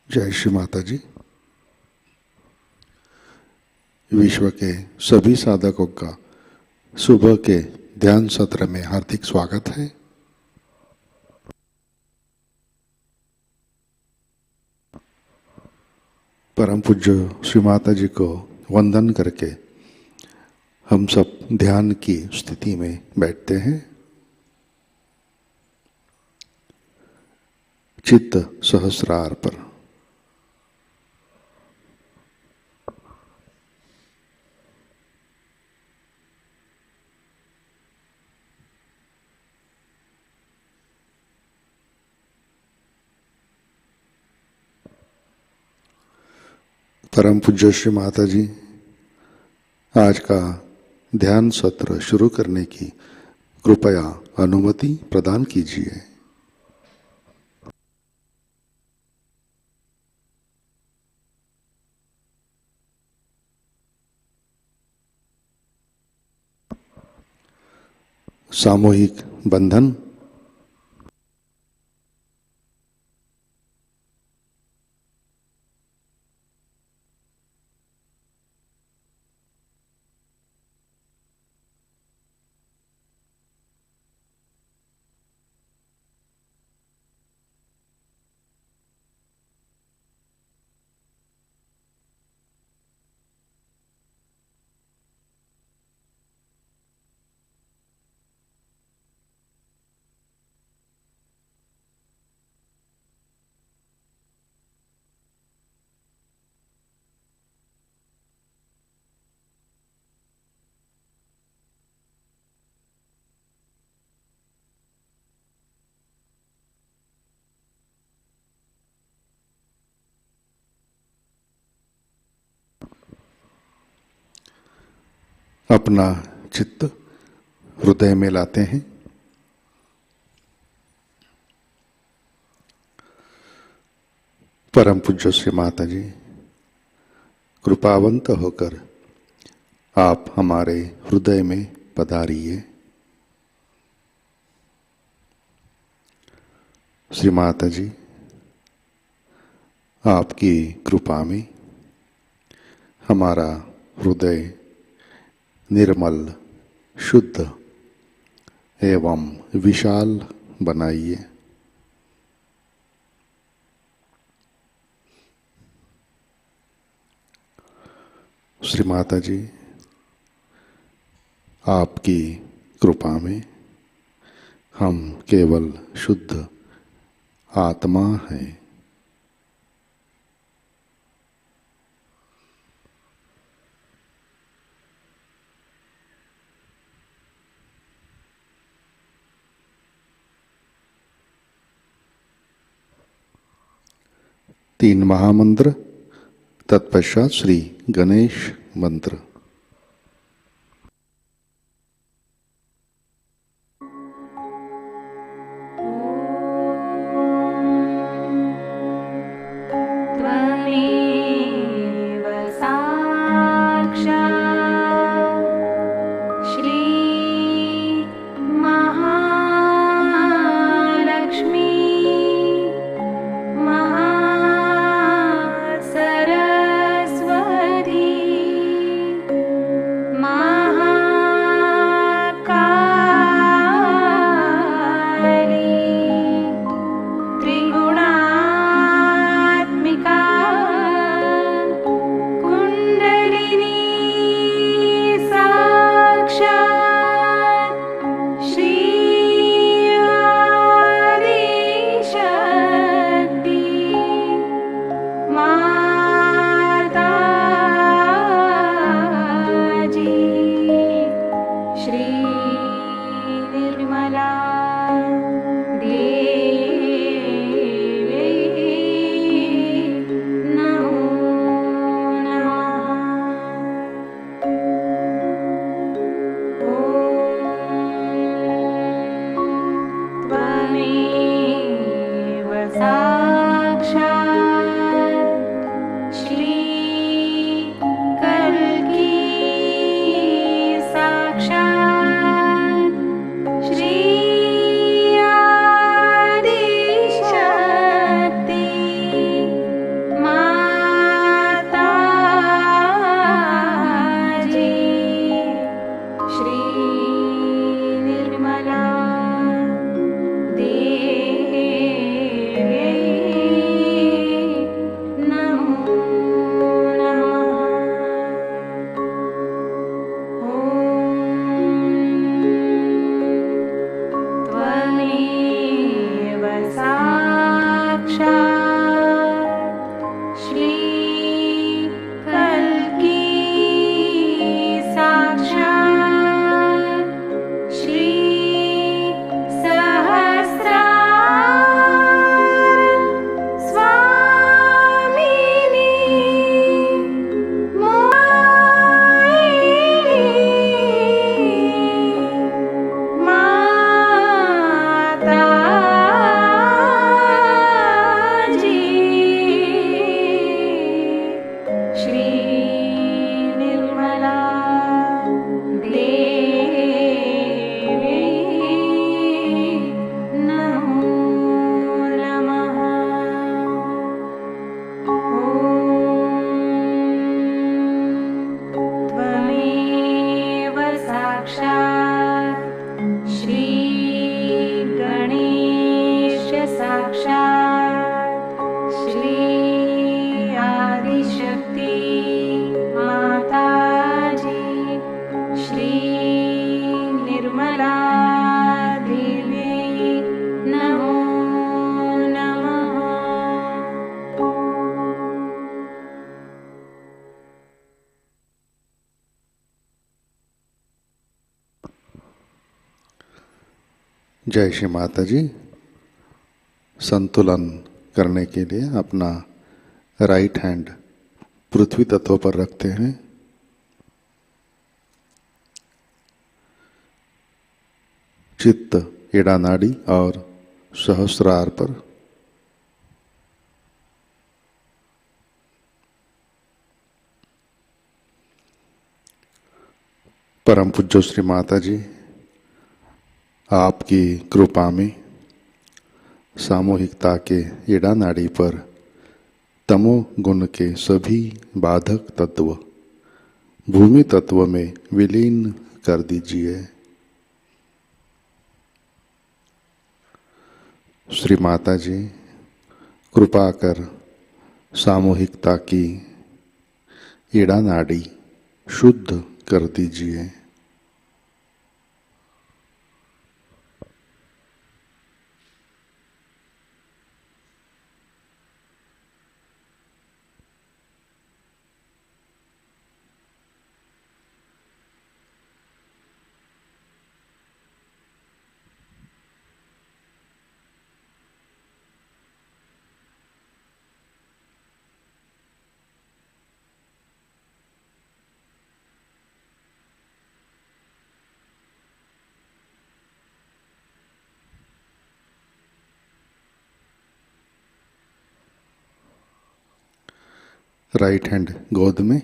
जय श्री माताजी। विश्व के सभी साधकों का सुबह के ध्यान सत्र में हार्दिक स्वागत है। परम पूज्य श्री माताजी को वंदन करके हम सब ध्यान की स्थिति में बैठते हैं। चित्त सहस्रार पर परम पूज्य श्री माता जी, आज का ध्यान सत्र शुरू करने की कृपया अनुमति प्रदान कीजिए। सामूहिक बंधन। अपना चित्त हृदय में लाते हैं। परम पूज्य श्री माता जी, कृपावंत होकर आप हमारे हृदय में पधारिए। श्री माता जी, आपकी कृपा में हमारा हृदय निर्मल, शुद्ध एवं विशाल बनाइए। श्री माता जी, आपकी कृपा में हम केवल शुद्ध आत्मा हैं। तीन महामंत्र, तत्पश्चात श्री गणेश मंत्र। श्री साक्षात् श्री आदिशक्ति माताजी श्री निर्मला देवी नमो नमः। जय श्री माता जी। संतुलन करने के लिए अपना राइट हैंड पृथ्वी तत्व पर रखते हैं। चित्त एड़ा नाड़ी और सहस्रार पर। परम पूज्य श्री माता जी, आपकी कृपा में सामूहिकता के एड़ा नाड़ी पर तमो गुण के सभी बाधक तत्व भूमि तत्व में विलीन कर दीजिए। श्री माता जी, कृपा कर सामूहिकता की एड़ा नाड़ी शुद्ध कर दीजिए। राइट हैंड गोद में,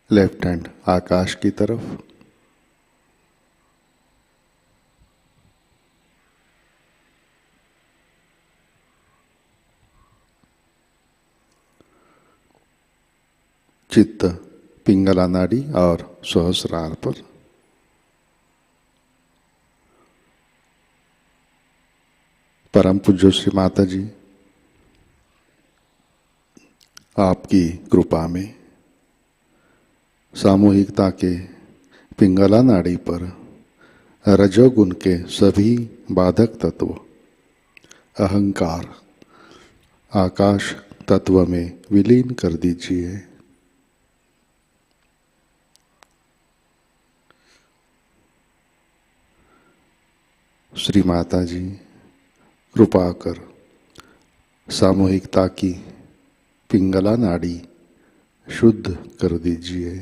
लेफ्ट हैंड आकाश की तरफ। चित्त पिंगला नाड़ी और सहस्रार पर। परम पूज्य श्री माता जी, आपकी कृपा में सामूहिकता के पिंगला नाड़ी पर रजोगुण के सभी बाधक तत्व अहंकार आकाश तत्व में विलीन कर दीजिए। श्री माता जी, कृपा कर सामूहिकता की पिंगला नाड़ी शुद्ध कर दीजिए।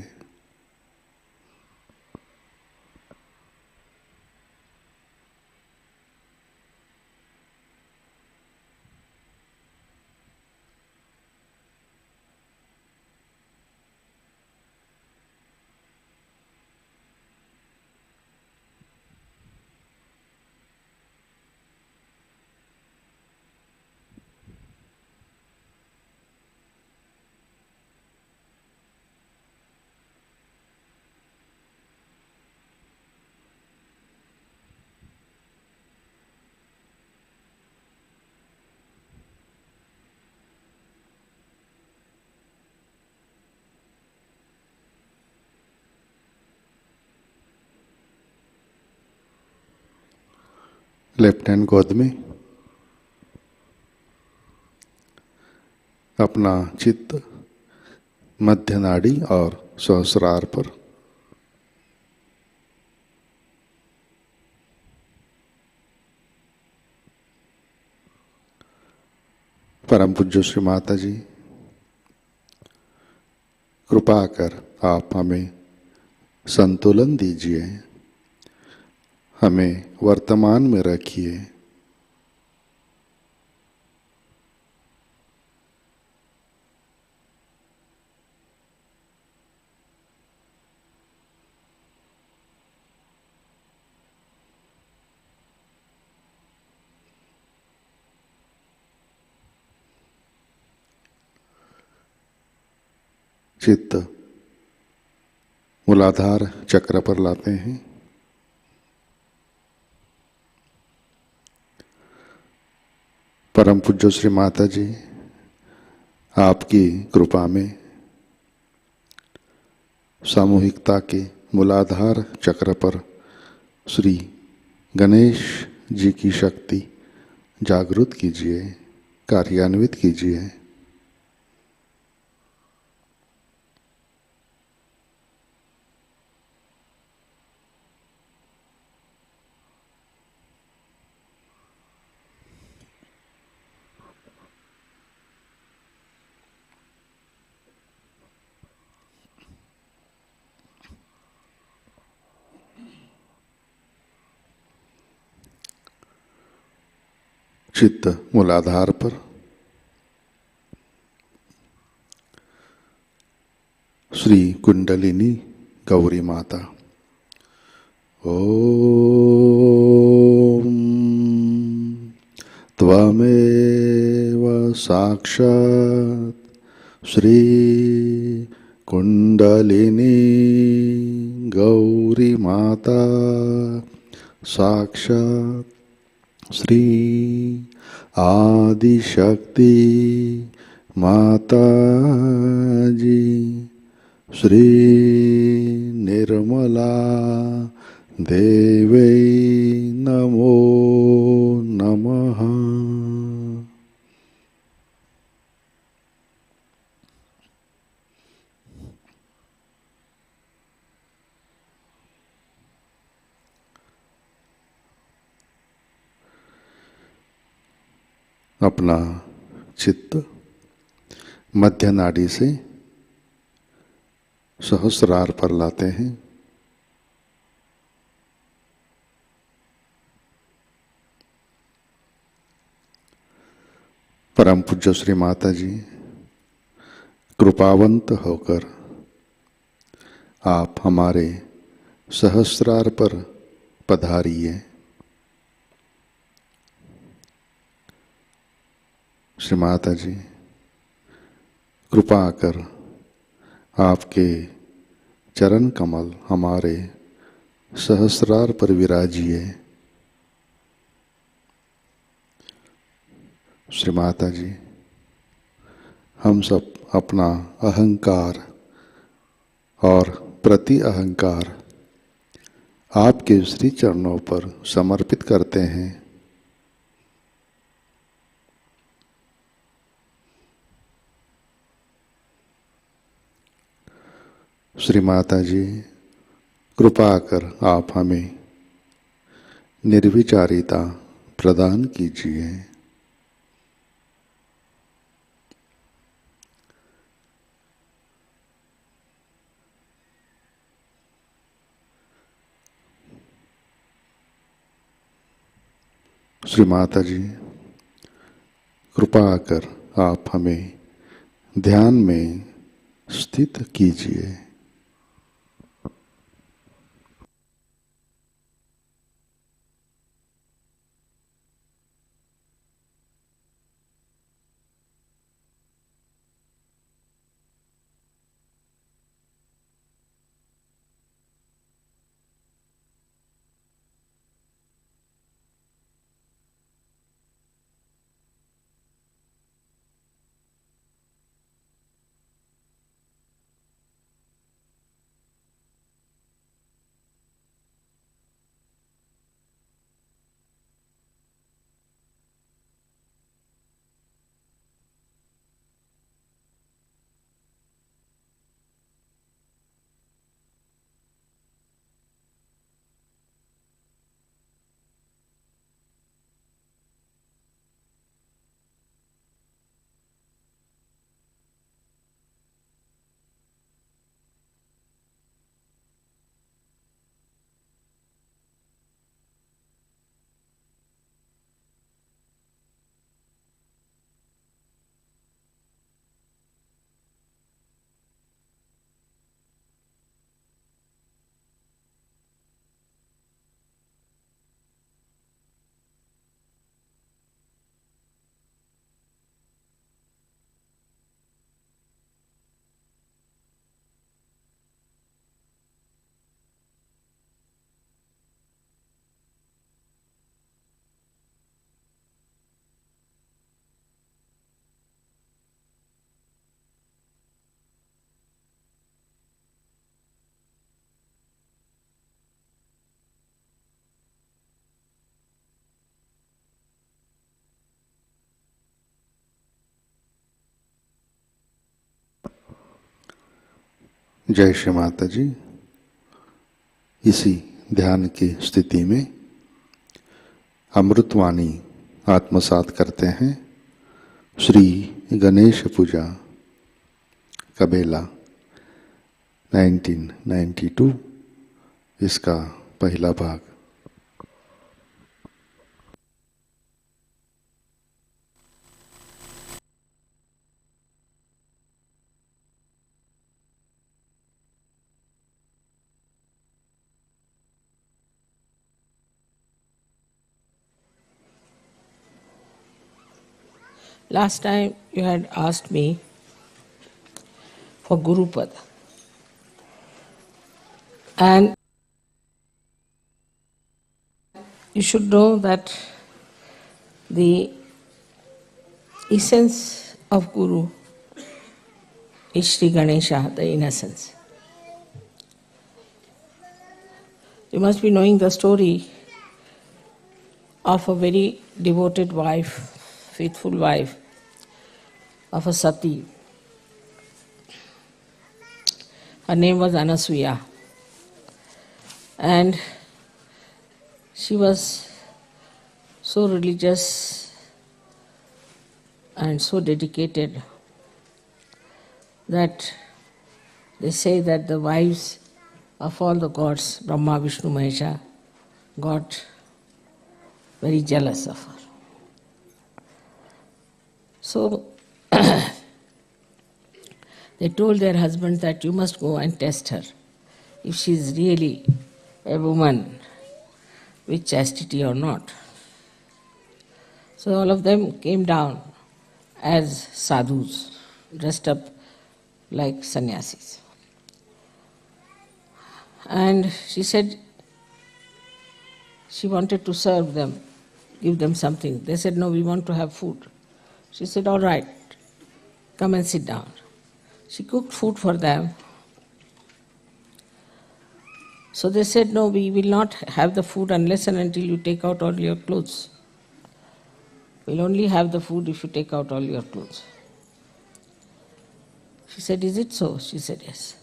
लेफ्ट हैंड गोद में, अपना चित्त मध्य नाड़ी और सहस्रार पर। परम पूज्य श्री माता जी, कृपा कर आप हमें संतुलन दीजिए, हमें वर्तमान में रखिए। चित्त मूलाधार चक्र पर लाते हैं। परम पूज्य श्री माताजी, आपकी कृपा में सामूहिकता के मूलाधार चक्र पर श्री गणेश जी की शक्ति जागृत कीजिए, कार्यान्वित कीजिए। चित्त मूलाधार पर श्री कुंडलिनी गौरी माता। ओम त्वमेव साक्षात् श्री कुंडलिनी गौरी माता, साक्षात् श्री आदिशक्ति माताजी, श्री निर्मला देवै नमो नमः। अपना चित्त मध्य नाड़ी से सहस्रार पर लाते हैं। परम पूज्य श्री माता जी, कृपावंत होकर आप हमारे सहस्रार पर पधारिए। श्री माता जी, कृपा कर आपके चरण कमल हमारे सहस्रार पर विराजिए। श्री माता जी, हम सब अपना अहंकार और प्रति अहंकार आपके श्री चरणों पर समर्पित करते हैं। श्री माता जी, कृपा कर आप हमें निर्विचारिता प्रदान कीजिए। श्री माता जी, कृपा कर आप हमें ध्यान में स्थित कीजिए। जय श्री माता जी। इसी ध्यान की स्थिति में अमृतवाणी आत्मसात करते हैं। श्री गणेश पूजा कबेला 1992, इसका पहला भाग। Last time you had asked me for Guru Pada. And you should know that the essence of Guru is Shri Ganesha, the innocence. You must be knowing the story of a very devoted wife, faithful wife of a sati. Her name was Anasuya, and she was so religious and so dedicated that they say that the wives of all the gods, Brahma, Vishnu, Mahesha, got very jealous of her. So they told their husbands that you must go and test her if she is really a woman with chastity or not. So all of them came down as sadhus, dressed up like sannyasis. And she said she wanted to serve them, give them something. They said, no, we want to have food. She said, all right, come and sit down. She cooked food for them. So they said, no, we will not have the food unless and until you take out all your clothes. We'll only have the food if you take out all your clothes. She said, is it so? She said, yes.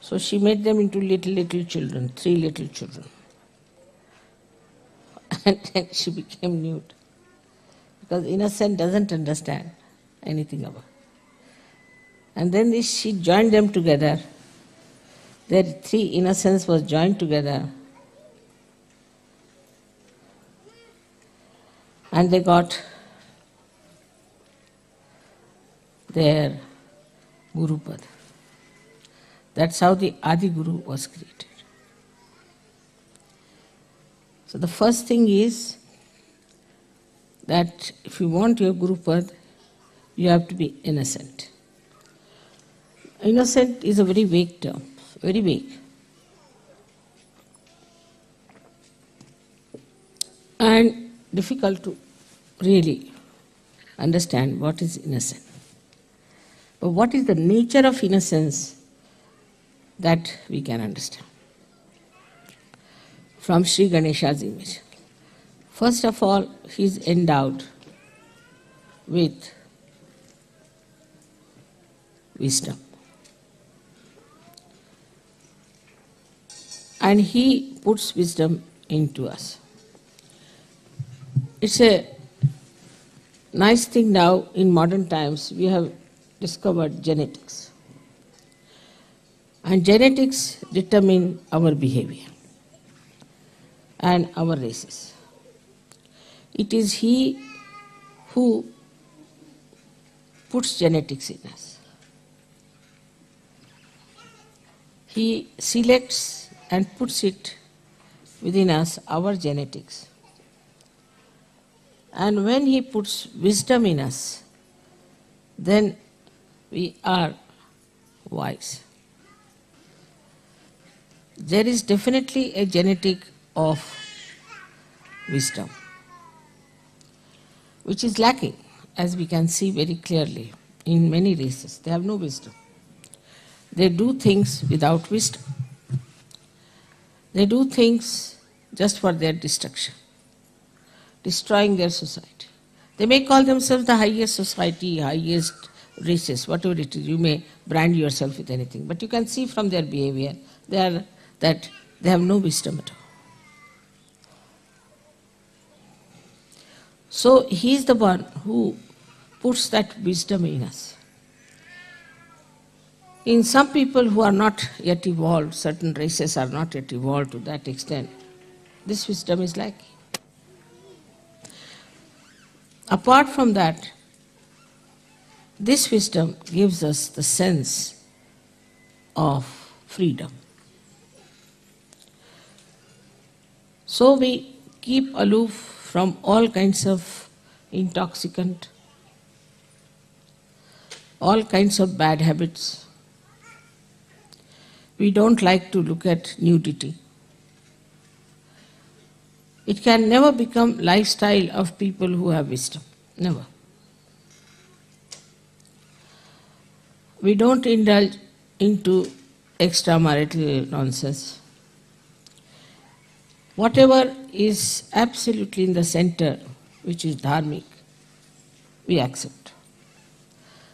So she made them into little children, 3 little children. And then she became nude. Because innocent doesn't understand anything about it. And then she joined them together. Their 3 innocence was joined together. And they got their Guru Pada. That's how the Adi Guru was created. So the first thing is that if you want your Guru Pada, you have to be innocent. Innocent is a very vague term, very vague. And difficult to really understand what is innocent. But what is the nature of innocence that we can understand from Shri Ganesha's image. First of all, he is endowed with wisdom. And he puts wisdom into us. It's a nice thing now in modern times, we have discovered genetics. And genetics determine our behavior and our races. It is he who puts genetics in us. He selects and puts it within us, our genetics. And when he puts wisdom in us, then we are wise. There is definitely a genetic of wisdom, which is lacking, as we can see very clearly in many races. They have no wisdom. They do things without wisdom. They do things just for their destruction, destroying their society. They may call themselves the highest society, highest races, whatever it is. You may brand yourself with anything, but you can see from their behavior that they have no wisdom at all. So he is the one who puts that wisdom in us. In some people who are not yet evolved, certain races are not yet evolved to that extent, this wisdom is lacking. Apart from that, this wisdom gives us the sense of freedom. So we keep aloof from all kinds of intoxicant, all kinds of bad habits. We don't like to look at nudity. It can never become lifestyle of people who have wisdom. Never. We don't indulge into extramarital nonsense. Whatever is absolutely in the center, which is dharmic, we accept.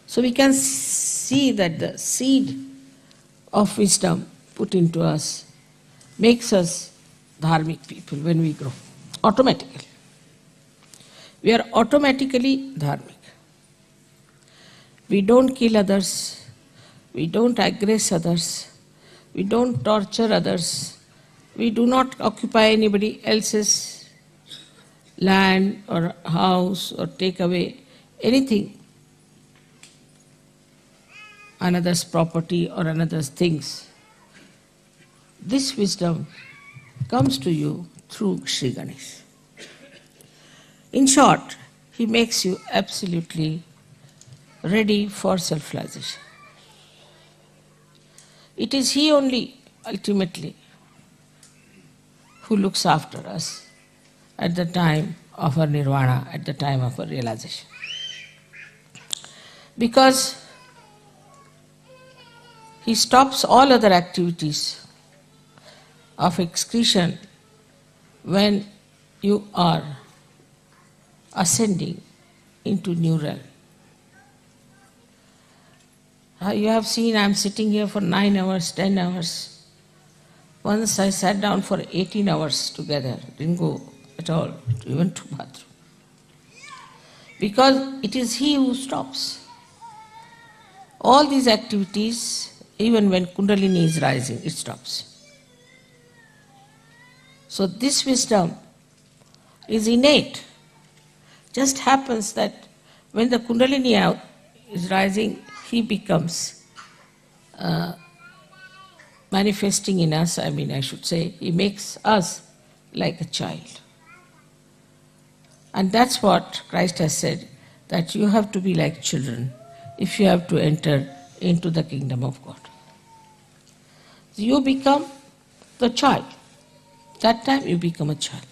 So we can see that the seed of wisdom put into us makes us dharmic people when we grow, automatically. We are automatically dharmic. We don't kill others, we don't aggress others, we don't torture others, we do not occupy anybody else's land or house or take away anything, another's property or another's things. This wisdom comes to you through Shri Ganesha. In short, he makes you absolutely ready for self-realization. It is he only, ultimately, who looks after us at the time of our nirvana, at the time of our realization. Because he stops all other activities of excretion when you are ascending into new realm. You have seen I am sitting here for 9 hours, 10 hours. Once I sat down for 18 hours together, didn't go at all, even to bathroom. Because it is he who stops. All these activities, even when Kundalini is rising, it stops. So this wisdom is innate. Just happens that when the Kundalini is rising, he becomes manifesting in us, I should say, he makes us like a child. And that's what Christ has said, that you have to be like children if you have to enter into the kingdom of God. So you become the child. That time you become a child.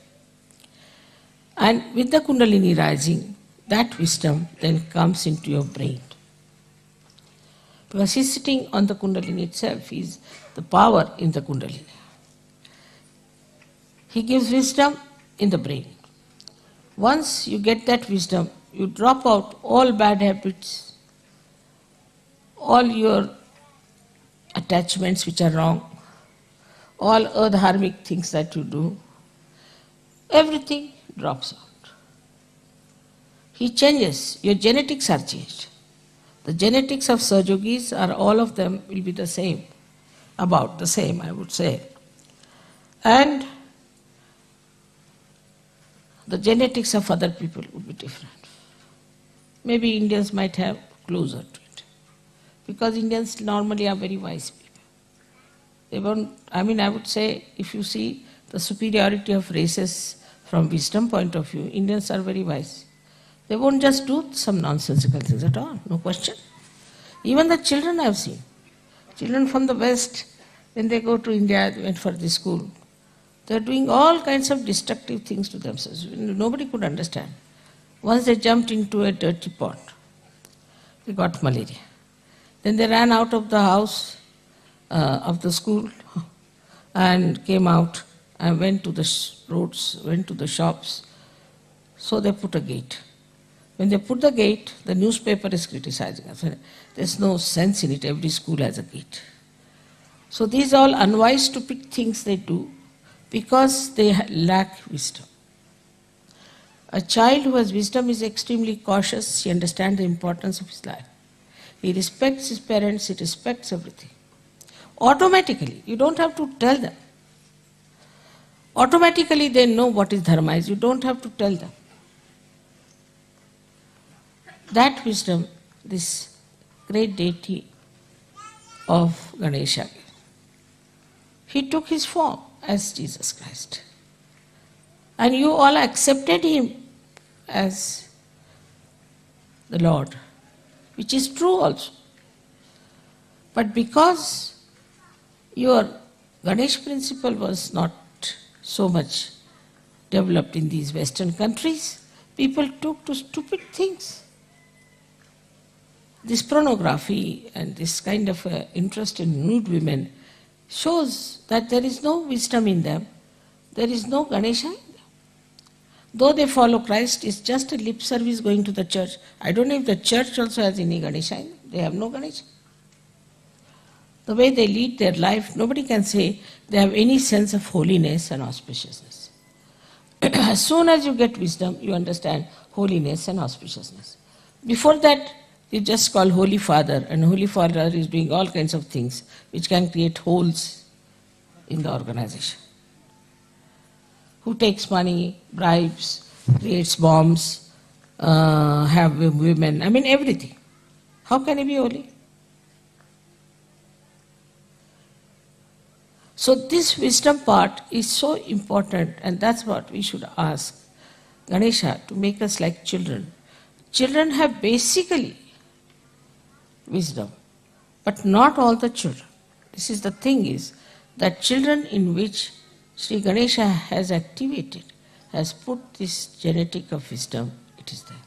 And with the Kundalini rising, that wisdom then comes into your brain. Because he's sitting on the Kundalini itself, he's the power in the Kundalini. He gives wisdom in the brain. Once you get that wisdom, you drop out all bad habits, all your attachments which are wrong, all adharmic things that you do, everything drops out. He changes, your genetics are changed. The genetics of Sahajogis are all of them will be the same, about the same I would say. And the genetics of other people would be different. Maybe Indians might have closer to it. Because Indians normally are very wise people. They won't, I would say, if you see the superiority of races from wisdom point of view, Indians are very wise. They won't just do some nonsensical things at all, no question. Even the children I have seen. Children from the West, when they go to India, they went for this school, they are doing all kinds of destructive things to themselves. Nobody could understand. Once they jumped into a dirty pot, they got malaria. Then they ran out of the house, of the school, and came out and went to the roads, went to the shops. So they put a gate. When they put the gate, the newspaper is criticizing us. There's no sense in it. Every school has a gate. So these are all unwise, stupid things they do because they lack wisdom. A child who has wisdom is extremely cautious. He understands the importance of his life. He respects his parents. He respects everything. Automatically, you don't have to tell them. Automatically they know what is dharma is. You don't have to tell them. That wisdom, this great deity of Ganesha, he took his form as Jesus Christ. And you all accepted him as the Lord, which is true also. But because your Ganesh principle was not so much developed in these Western countries, people took to stupid things. This pornography and this kind of interest in nude women shows that there is no wisdom in them, there is no Ganesha in them. Though they follow Christ, it's just a lip service going to the church. I don't know if the church also has any Ganesha in them. They have no Ganesha. The way they lead their life, nobody can say they have any sense of holiness and auspiciousness. As soon as you get wisdom, you understand holiness and auspiciousness. Before that, you just call Holy Father, and Holy Father is doing all kinds of things which can create holes in the organization. Who takes money, bribes, creates bombs, have women, I mean everything. How can he be holy? So this wisdom part is so important, and that's what we should ask Ganesha to make us like children. Children have basically wisdom, but not all the children. This is the thing is that children in which Sri Ganesha has activated, has put this genetic of wisdom, it is there.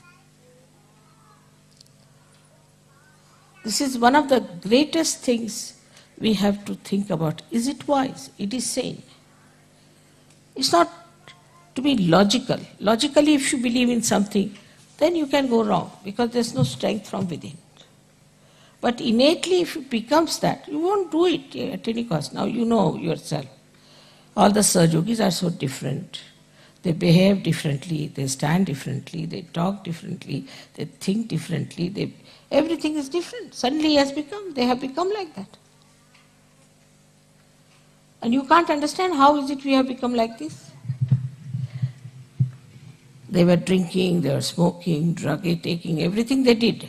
This is one of the greatest things we have to think about. Is it wise? It is sane. It's not to be logical. Logically, if you believe in something, then you can go wrong because there's no strength from within. But innately, if it becomes that, you won't do it at any cost. Now you know yourself. All the Sahajogis are so different. They behave differently, they stand differently, they talk differently, they think differently, everything is different. Suddenly they have become like that. And you can't understand how is it we have become like this. They were drinking, they were smoking, drug taking, everything they did.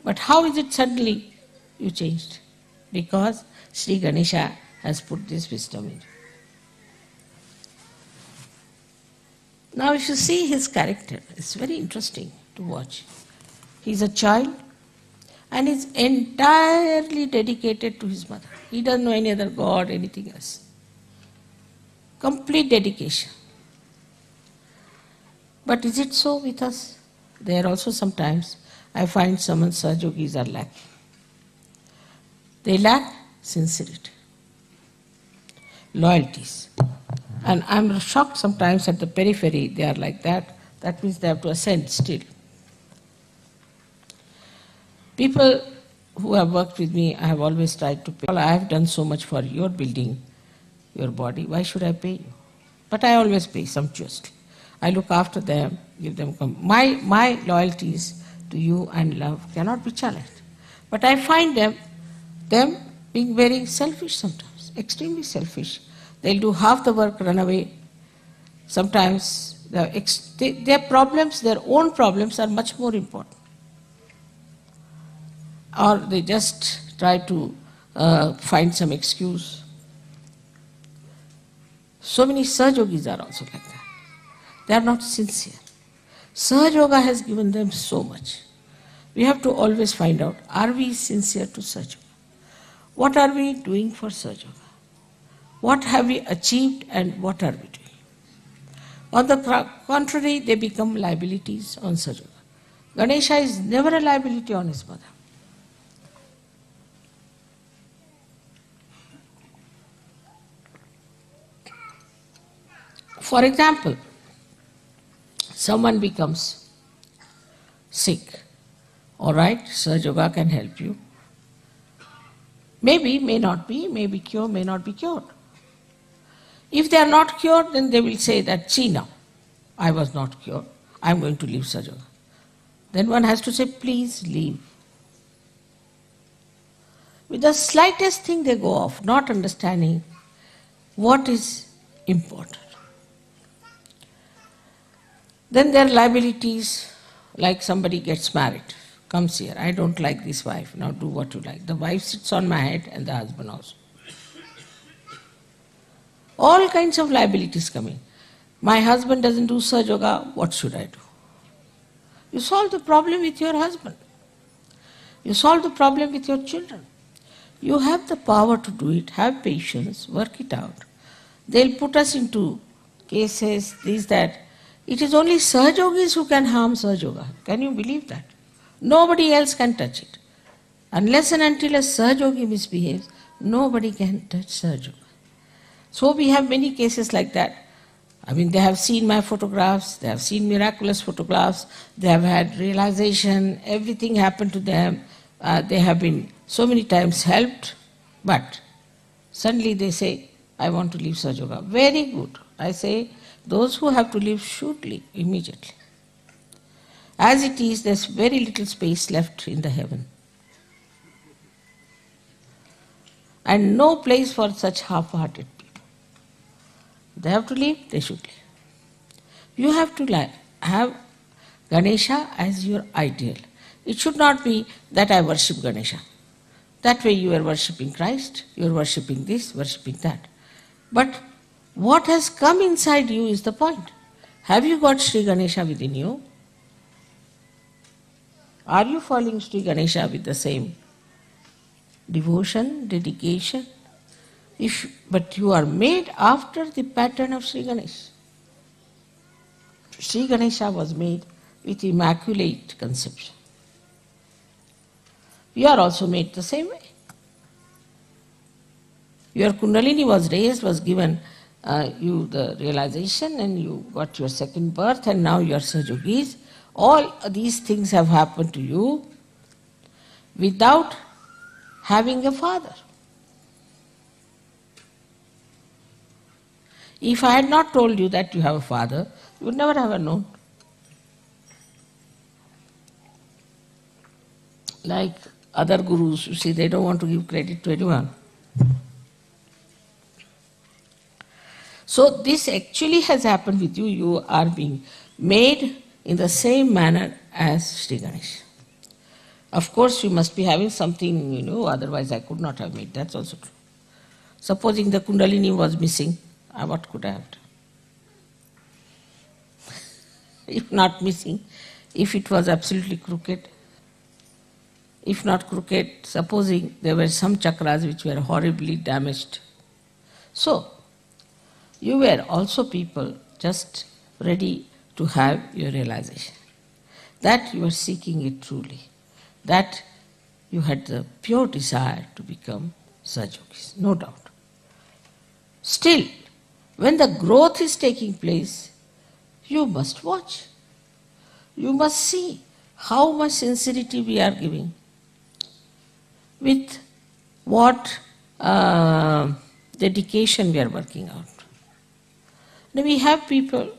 But how is it suddenly you changed? Because Sri Ganesha has put this wisdom in. Now if you see his character, it's very interesting to watch. He's a child and is entirely dedicated to his mother. He doesn't know any other god, anything else. Complete dedication. But is it so with us? There also sometimes I find some Sahajogis are lacking. They lack sincerity, loyalties. And I'm shocked sometimes at the periphery, they are like that. That means they have to ascend still. People who have worked with me, I have always tried to pay. I have done so much for your building, your body, why should I pay you? But I always pay sumptuously. I look after them, give them my loyalties to you and love cannot be challenged. But I find them being very selfish sometimes, extremely selfish. They'll do half the work, run away. Sometimes their problems, their own problems are much more important. Or they just try to find some excuse. So many Sahajogis are also like that. They are not sincere. Sahaja has given them so much. We have to always find out, are we sincere to Sahaja? What are we doing for Sahaja? What have we achieved and what are we doing? On the contrary, they become liabilities on Sahaja. Ganesha is never a liability on his mother. For example, someone becomes sick. All right, SahajaYoga can help you. Maybe, may not be, may be cured, may not be cured. If they are not cured, then they will say that, see now, I was not cured, I am going to leave SahajaYoga. Then one has to say, please leave. With the slightest thing they go off, not understanding what is important. Then there are liabilities, like somebody gets married, comes here, I don't like this wife, now do what you like. The wife sits on my head and the husband also. All kinds of liabilities coming. My husband doesn't do SahajaYoga, what should I do? You solve the problem with your husband. You solve the problem with your children. You have the power to do it, have patience, work it out. They'll put us into cases, this, that. It is only Sahajogis who can harm SahajaYoga. Can you believe that? Nobody else can touch it. Unless and until a Sahajogi misbehaves, nobody can touch SahajaYoga. So we have many cases like that. I mean, they have seen my photographs, they have seen miraculous photographs, they have had realization, everything happened to them. They have been so many times helped, but suddenly they say, I want to leave SahajaYoga. Very good. I say, those who have to leave should leave immediately. As it is, there's very little space left in the heaven. And no place for such half-hearted people. They have to leave, they should leave. You have to have Ganesha as your ideal. It should not be that I worship Ganesha. That way you are worshipping Christ, you are worshipping this, worshipping that. But what has come inside you is the point. Have you got Shri Ganesha within you? Are you following Shri Ganesha with the same devotion, dedication? But you are made after the pattern of Shri Ganesha. Shri Ganesha was made with immaculate conception. You are also made the same way. Your Kundalini was raised, was given you the realization, and you got your second birth, and now you are Sahajogis. All these things have happened to you without having a father. If I had not told you that you have a father, you would never have known. Like other gurus, you see, they don't want to give credit to anyone. So this actually has happened with you. You are being made in the same manner as Shri Ganesha. Of course, you must be having something, otherwise I could not have made. That's also true. Supposing the Kundalini was missing, what could I have done? If not missing, if it was absolutely crooked, if not crooked, supposing there were some chakras which were horribly damaged. So, you were also people just ready to have your realization. That you were seeking it truly. That you had the pure desire to become Sahajogis, no doubt. Still, when the growth is taking place, you must watch. You must see how much sincerity we are giving, with what dedication we are working out. Now we have people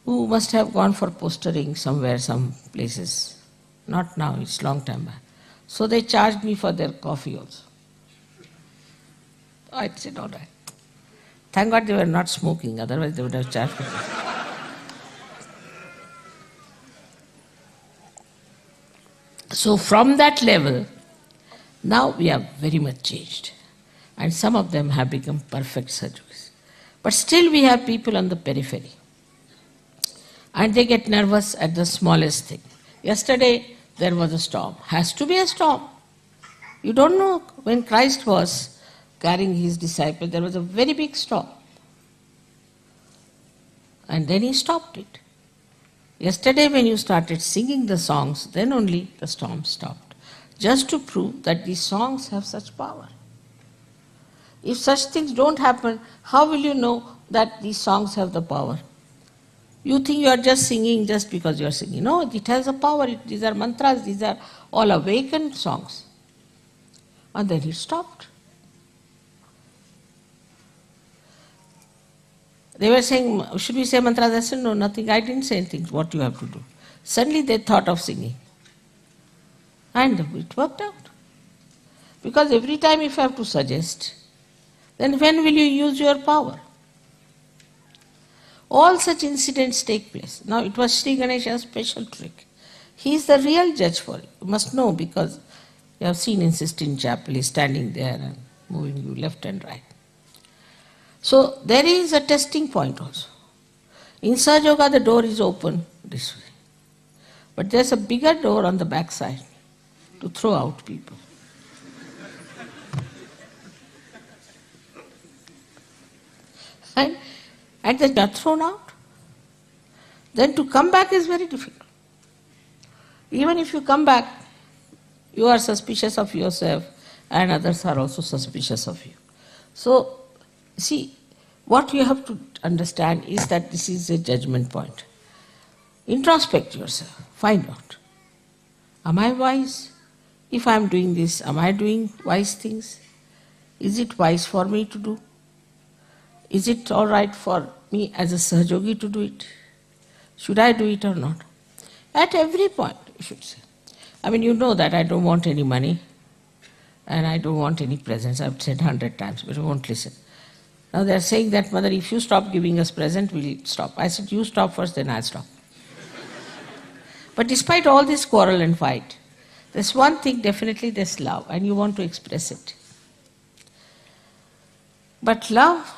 who must have gone for postering somewhere, some places. Not now, it's long time back. So they charged me for their coffee also. I said, all right. Thank God they were not smoking, otherwise they would have charged me. So from that level, now we are very much changed. And some of them have become perfect Sahajogis. But still we have people on the periphery. And they get nervous at the smallest thing. Yesterday there was a storm. Has to be a storm. You don't know, when Christ was carrying his disciples, there was a very big storm. And then he stopped it. Yesterday when you started singing the songs, then only the storm stopped. Just to prove that these songs have such power. If such things don't happen, how will you know that these songs have the power? You think you are just singing just because you are singing. No, it has a power. These are mantras, these are all awakened songs. And then he stopped. They were saying, should we say mantras? I said, no, nothing. I didn't say anything. What you have to do. Suddenly they thought of singing. And it worked out. Because every time if you have to suggest, then when will you use your power? All such incidents take place. Now it was Shri Ganesha's special trick. He is the real judge for it. You must know because you have seen in Sistine Chapel, he is standing there and moving you left and right. So there is a testing point also. In SahajaYoga the door is open this way. But there's a bigger door on the back side to throw out people. And they are thrown out. Then to come back is very difficult. Even if you come back, you are suspicious of yourself and others are also suspicious of you. So, see, what you have to understand is that this is a judgment point. Introspect yourself, find out. Am I wise? If I am doing this, am I doing wise things? Is it wise for me to do? Is it all right for me as a Sahajogi to do it? Should I do it or not? At every point, you should say. I mean, you know that I don't want any money and I don't want any presents. I've said 100 times, but you won't listen. Now they're saying that, Mother, if you stop giving us present, we'll stop. I said, you stop first, then I'll stop. But despite all this quarrel and fight, there's one thing definitely, there's love, and you want to express it. But love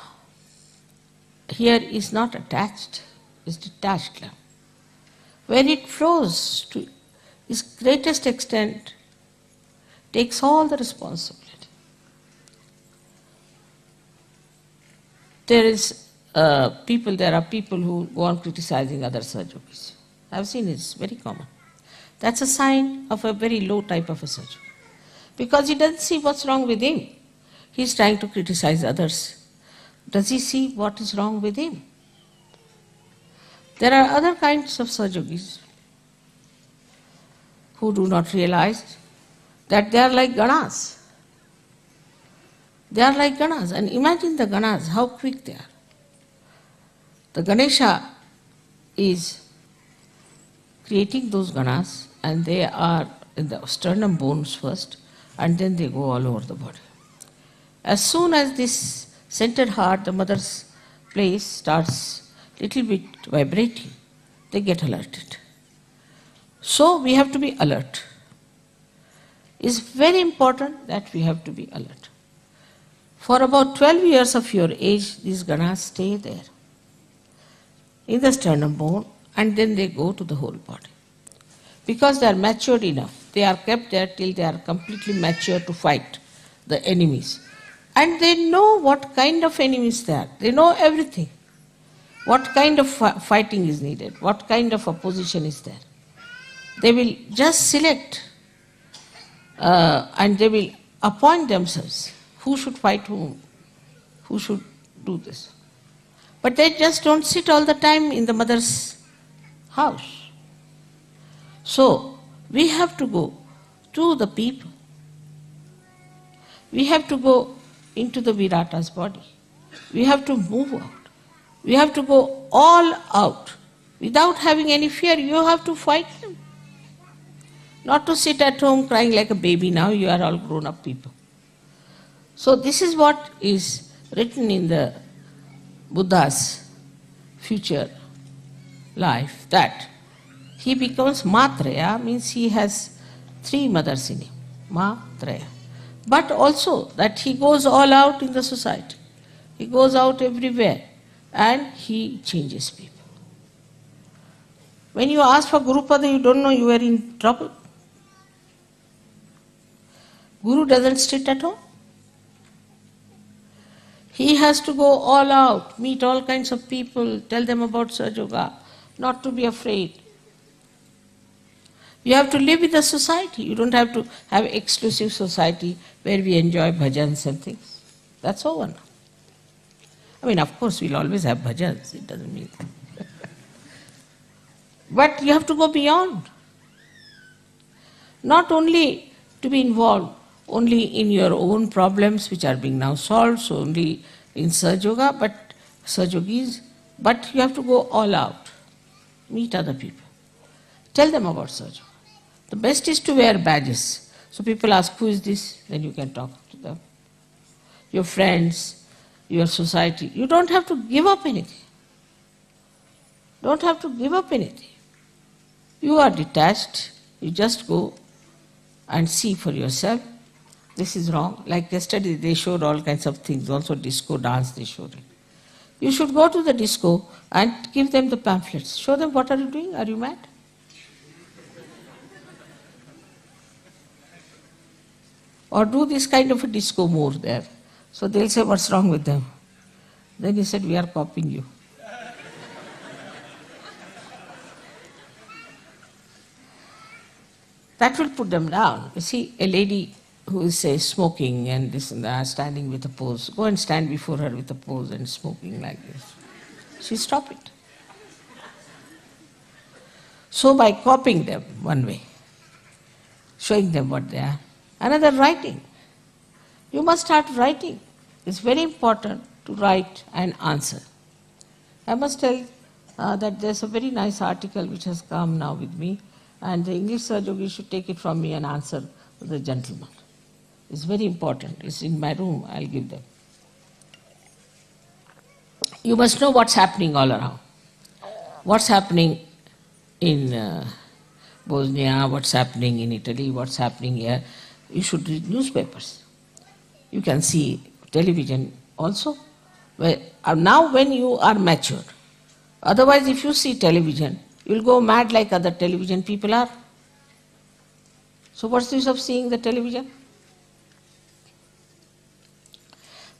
here is not attached, it's detached love. When it flows to its greatest extent, takes all the responsibility. There are people who go on criticizing other Sahajogis. I've seen it's very common. That's a sign of a very low type of a Sahajogi. Because he doesn't see what's wrong with him. He's trying to criticize others. Does he see what is wrong with him? There are other kinds of Sahajogis who do not realize that they are like Ganas. They are like Ganas. And imagine the Ganas, how quick they are. The Ganesha is creating those Ganas, and they are in the sternum bones first, and then they go all over the body. As soon as this centered heart, the mother's place, starts little bit vibrating, they get alerted. So we have to be alert. It's very important that we have to be alert. For about 12 years of your age, these Ganas stay there in the sternum bone, and then they go to the whole body. Because they are matured enough, they are kept there till they are completely mature to fight the enemies. And they know what kind of enemies they are. They know everything. What kind of fighting is needed, what kind of opposition is there. They will just select and they will appoint themselves who should fight whom, who should do this. But they just don't sit all the time in the mother's house. So, we have to go to the people. We have to go into the Virata's body. We have to move out. We have to go all out. Without having any fear, you have to fight them. Not to sit at home crying like a baby now, you are all grown up people. So this is what is written in the Buddha's future life, that he becomes Matraya, means he has 3 mothers in him, Matraya. But also that he goes all out in the society. He goes out everywhere and he changes people. When you ask for Gurupada, you don't know you are in trouble. Guru doesn't sit at home. He has to go all out, meet all kinds of people, tell them about SahajaYoga, not to be afraid. You have to live with the society. You don't have to have exclusive society where we enjoy bhajans and things. That's over now. I mean, of course, we'll always have bhajans. It doesn't mean But you have to go beyond. Not only to be involved only in your own problems which are being now solved, so only in SahajaYoga, but Sahajogis, but you have to go all out. Meet other people. Tell them about SahajaYoga. The best is to wear badges. So people ask, who is this? Then you can talk to them. Your friends, your society. You don't have to give up anything. Don't have to give up anything. You are detached. You just go and see for yourself. This is wrong. Like yesterday they showed all kinds of things, also disco dance they showed it. You should go to the disco and give them the pamphlets. Show them, what are you doing? Are you mad? Or do this kind of a disco more there. So they'll say, what's wrong with them? Then he said, we are copying you. That will put them down. You see, a lady who is, say, smoking and this and that, standing with a pose, go and stand before her with a pose and smoking like this. She stop it. So by copying them one way, showing them what they are. Another, writing. You must start writing. It's very important to write and answer. I must tell that there's a very nice article which has come now with me, and the English Sahajayogi should take it from me and answer to the gentleman. It's very important. It's in my room. I'll give them. You must know what's happening all around. What's happening in Bosnia, what's happening in Italy, what's happening here. You should read newspapers. You can see television also. Now when you are matured. Otherwise, if you see television, you'll go mad like other television people are. So what's the use of seeing the television?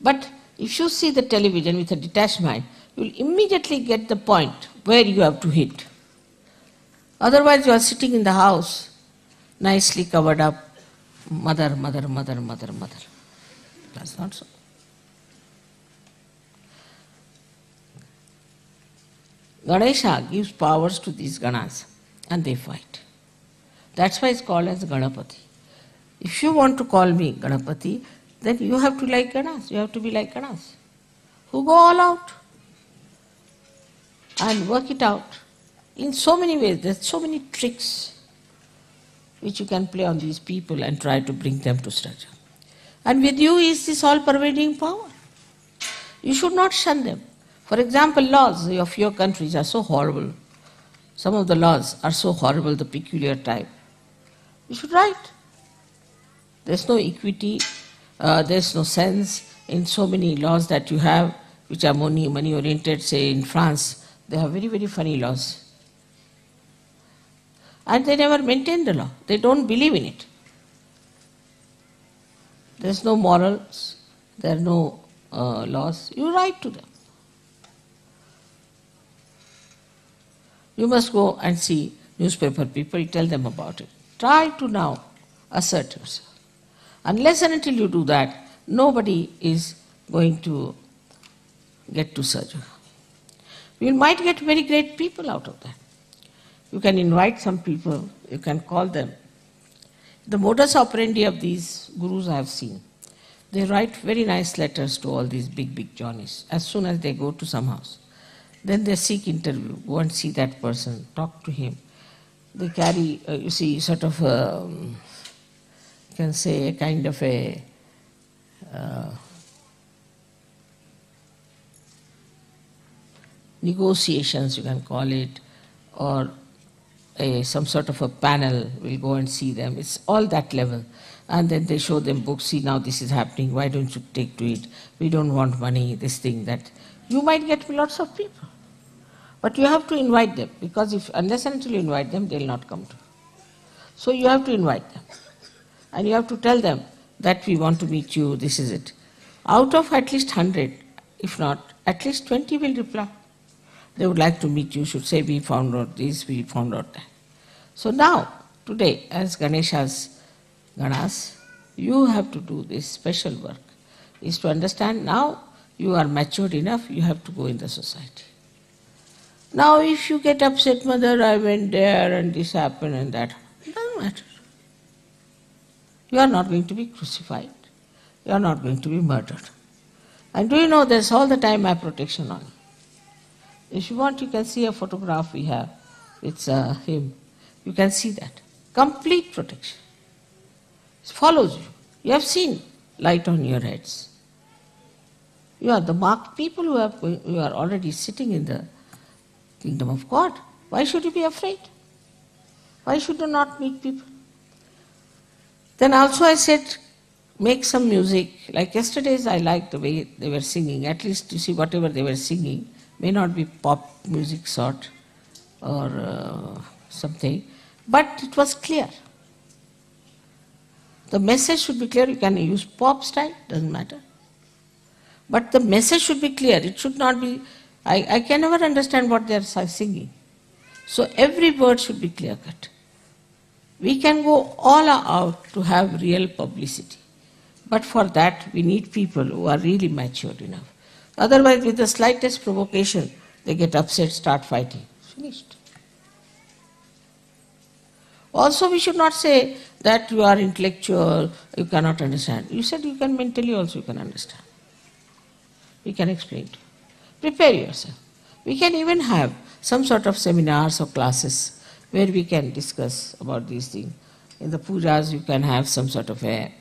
But if you see the television with a detached mind, you'll immediately get the point where you have to hit. Otherwise, you are sitting in the house, nicely covered up, mother. That's not so. Ganesha gives powers to these Ganas and they fight. That's why it's called as Ganapati. If you want to call me Ganapati, then you have to like Ganas. You have to be like Ganas, who go all out and work it out in so many ways. There's so many tricks which you can play on these people and try to bring them to structure. And with you is this all-pervading power. You should not shun them. For example, laws of your countries are so horrible. Some of the laws are so horrible, the peculiar type. You should write. There's no equity, there's no sense in so many laws that you have, which are money-oriented. Say in France, they have very, very funny laws. And they never maintain the law. They don't believe in it. There's no morals, there are no laws. You write to them. You must go and see newspaper people, tell them about it. Try to now assert yourself. Unless and until you do that, nobody is going to get to Sahaja. You might get very great people out of that. You can invite some people, you can call them. The modus operandi of these gurus I have seen. They write very nice letters to all these big Johnnies as soon as they go to some house. Then they seek interview, go and see that person, talk to him. They carry, you see, sort of, you can say, a kind of a negotiations, you can call it, or some sort of a panel will go and see them. It's all that level. And then they show them books, see now this is happening, why don't you take to it? We don't want money, this thing, that. You might get lots of people. But you have to invite them, because unless and until you invite them, they'll not come to you. So you have to invite them. And you have to tell them that we want to meet you, this is it. Out of at least 100, if not, at least 20 will reply. They would like to meet you, should say, we found out this, we found out that. So now, today, as Ganesha's Ganas, you have to do this special work, is to understand now you are matured enough, you have to go in the society. Now if you get upset, mother, I went there and this happened and that, it doesn't matter. You are not going to be crucified. You are not going to be murdered. And do you know there's all the time eye protection on. If you want, you can see a photograph we have. It's him. You can see that. Complete protection. It follows you. You have seen light on your heads. You are the marked people who are already sitting in the kingdom of God. Why should you be afraid? Why should you not meet people? Then also I said, make some music. Like yesterday's, I liked the way they were singing. At least you see whatever they were singing may not be pop music sort or something, but it was clear. The message should be clear. You can use pop style, doesn't matter. But the message should be clear. It should not be, I can never understand what they are singing. So every word should be clear cut. We can go all out to have real publicity. But for that, we need people who are really mature enough. Otherwise, with the slightest provocation, they get upset, start fighting. Finished. Also, we should not say that you are intellectual, you cannot understand. You said you can mentally also you can understand. We can explain to you. Prepare yourself. We can even have some sort of seminars or classes where we can discuss about these things. In the pujas, you can have some sort of a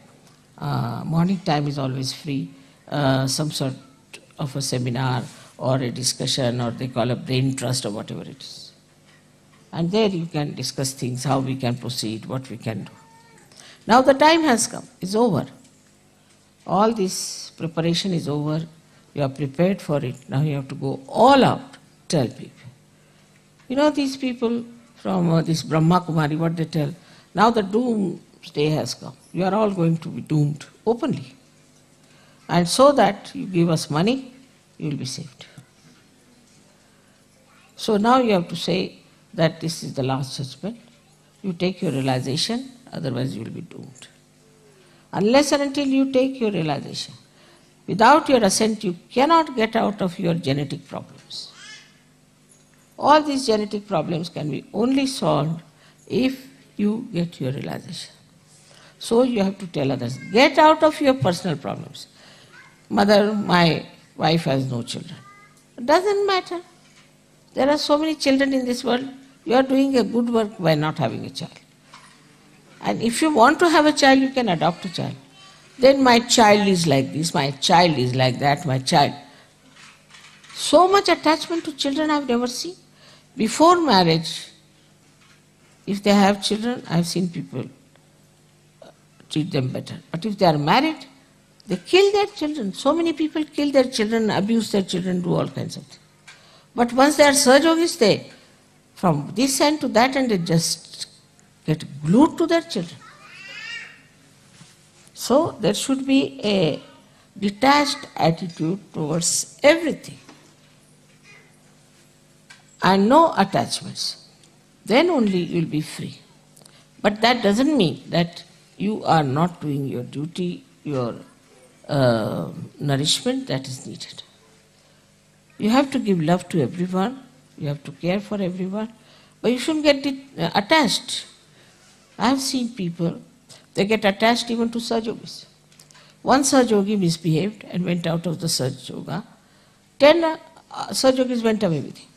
morning time is always free, some sort of a seminar or a discussion, or they call a brain trust or whatever it is. And there you can discuss things, how we can proceed, what we can do. Now the time has come, it's over. All this preparation is over. You are prepared for it. Now you have to go all out, tell people. You know these people from this Brahma Kumari, what they tell? Now the doomsday has come. You are all going to be doomed openly. And so that you give us money, you will be saved. So now you have to say that this is the last judgment. You take your realization, otherwise you will be doomed. Unless and until you take your realization, without your assent, you cannot get out of your genetic problems. All these genetic problems can be only solved if you get your realization. So you have to tell others, get out of your personal problems. Mother, my wife has no children. It doesn't matter. There are so many children in this world. You are doing a good work by not having a child. And if you want to have a child, you can adopt a child. Then my child is like this, my child is like that, my child. So much attachment to children I have never seen. Before marriage, if they have children, I have seen people treat them better. But if they are married, they kill their children. So many people kill their children, abuse their children, do all kinds of things. But once they are Sahajogis, they, from this end to that end, they just get glued to their children. So there should be a detached attitude towards everything and no attachments. Then only you will be free. But that doesn't mean that you are not doing your duty, your nourishment that is needed. You have to give love to everyone, you have to care for everyone, but you shouldn't get attached. I have seen people, they get attached even to Sahajogis. One Sahajogi misbehaved and went out of the Sahaja. 10 Sahajogis went away with him.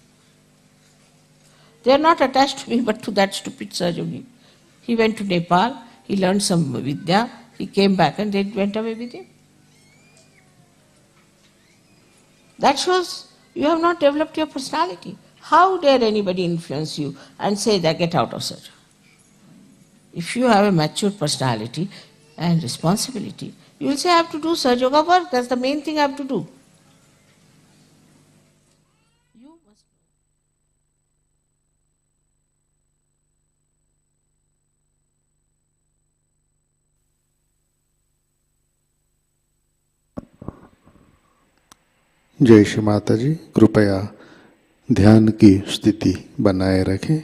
They are not attached to me but to that stupid Sahajogi. He went to Nepal, he learned some Vidya, he came back and they went away with him. That shows you have not developed your personality. How dare anybody influence you and say that get out of Sahaja? If you have a mature personality and responsibility, you will say I have to do Sahaja work, that's the main thing I have to do. You must जय श्री माता जी, कृपया ध्यान की स्थिति बनाए रखें।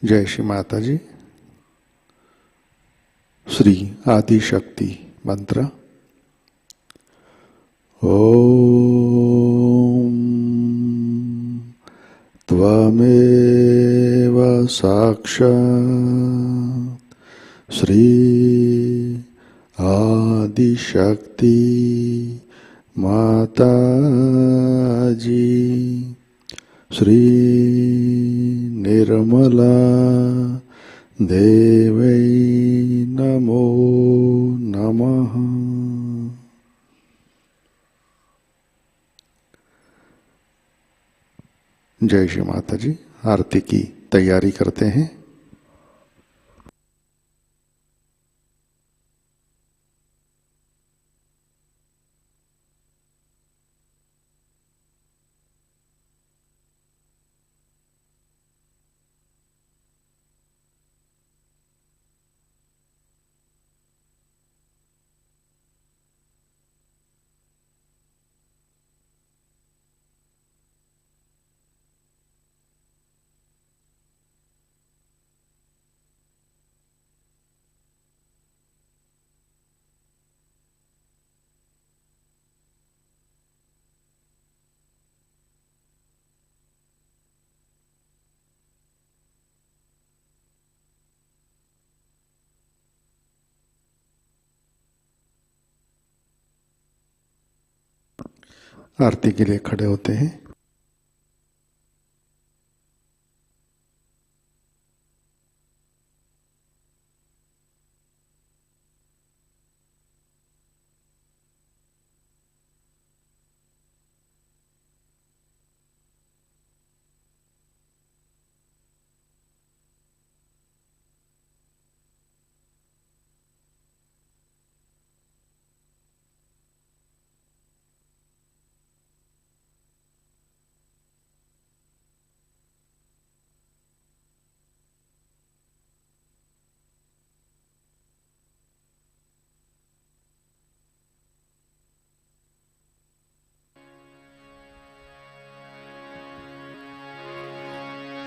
जय श्री माताजी। श्री आदि शक्ति मंत्र। ओम त्वमेव साक्षात् श्री आदि शक्ति माताजी श्री निर्मला देवै नमो नमः। जय श्री माता जी। आरती की तैयारी करते हैं। आरती के लिए खड़े होते हैं।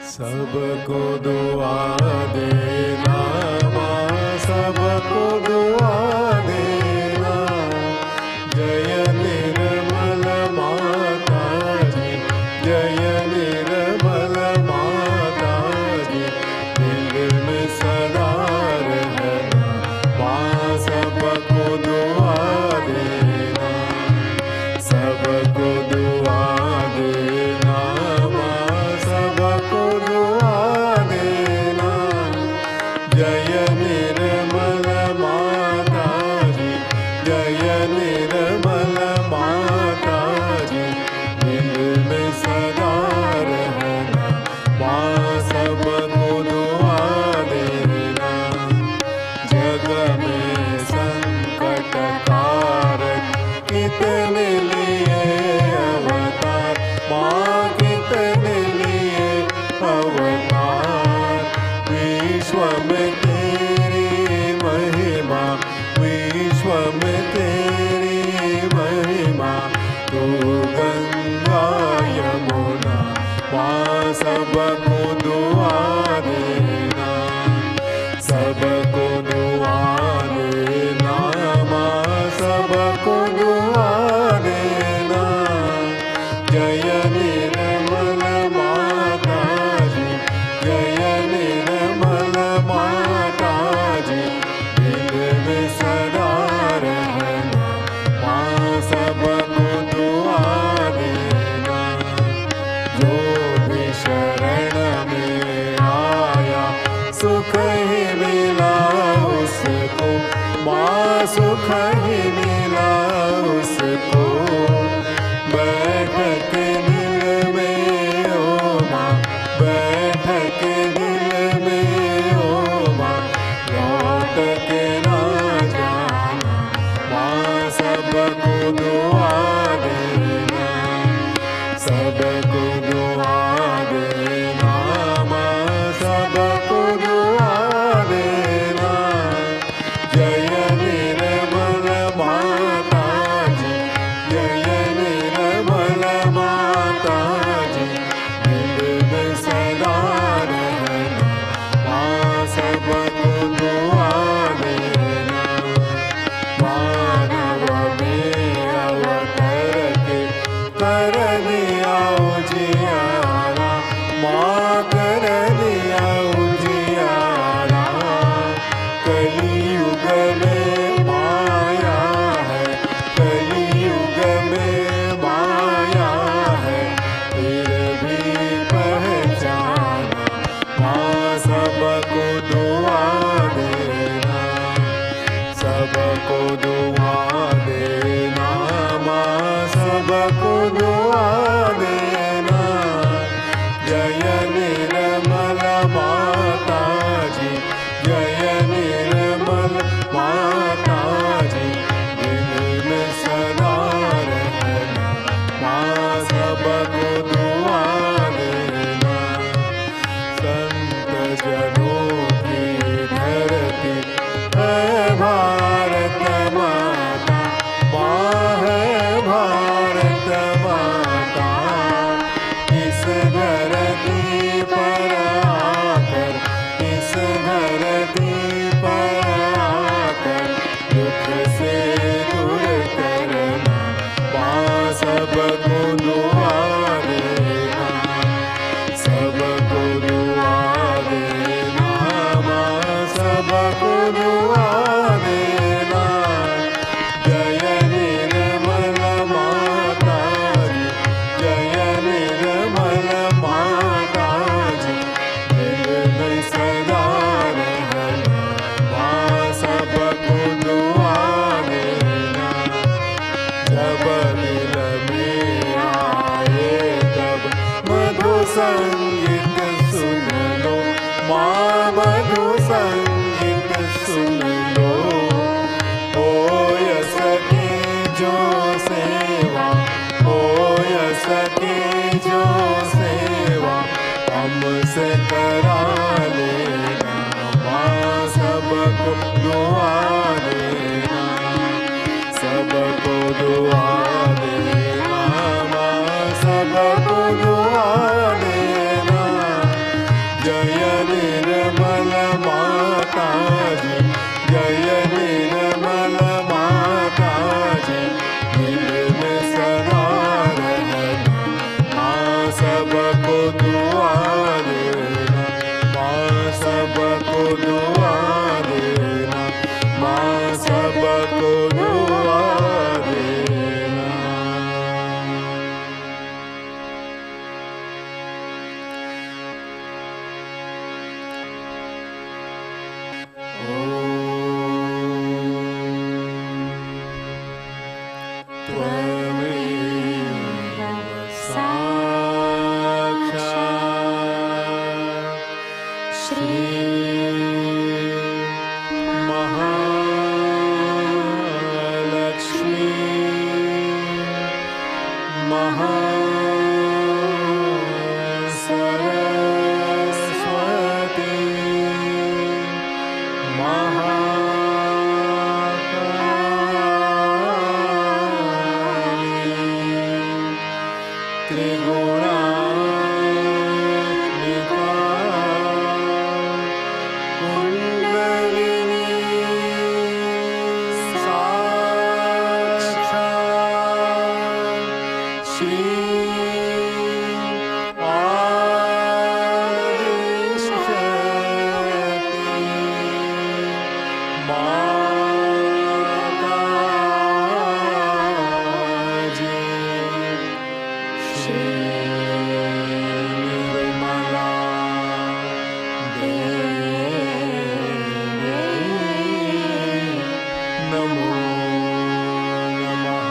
सबको दुआ देना माँ, सबको दुआ देना। जय निर्मल माता जी, जय निर्मल माता जी। दिल में सदा रहना माँ, सबको दुआ देना, सबको दुआ देना माँ, सबको दुआ देना। जय निर्मल माता जी, जय निर्मल माता जी। दिल में सदा रहना माँ, सबको दुआ देना। जग में संकट कारक कितने लिए अवतार माँ, कितने लिए अवतार। विश्व में तेरी महिमा, विश्व में तेरी महिमा। तू गंगा यमुना माँ, सबको दुआ देना, सबको दुआ देना माँ, सबको दुआ देना। जय निर्मल माता जी, जय निर्मल माता जी। दिल में सदा रहना माँ, सबको दुआ देना। जो भी शरण में संगीत सुन लो, माँ मधु संगीत सुन लो। होय सके जो सेवा, होय सके जो सेवा, हमसे करा लेना, माँ सबको दुआ देना, सबको दुआ देना, माँ सबको दुआ देना। जय निर्मल माता जी, जय निर्मल माता जी, दिल में सदा रहना, माँ सबको दुआ देना, माँ सबको दुआ देना, माँ सबको दुआ देना। त्वमेव साक्षात् श्री महालक्ष्मी महासरस्वती महाकाली त्रिगुणात्मिका कुण्डलिनी साक्षात् श्री माताजी, श्री निर्मला देवी, नमो नमः।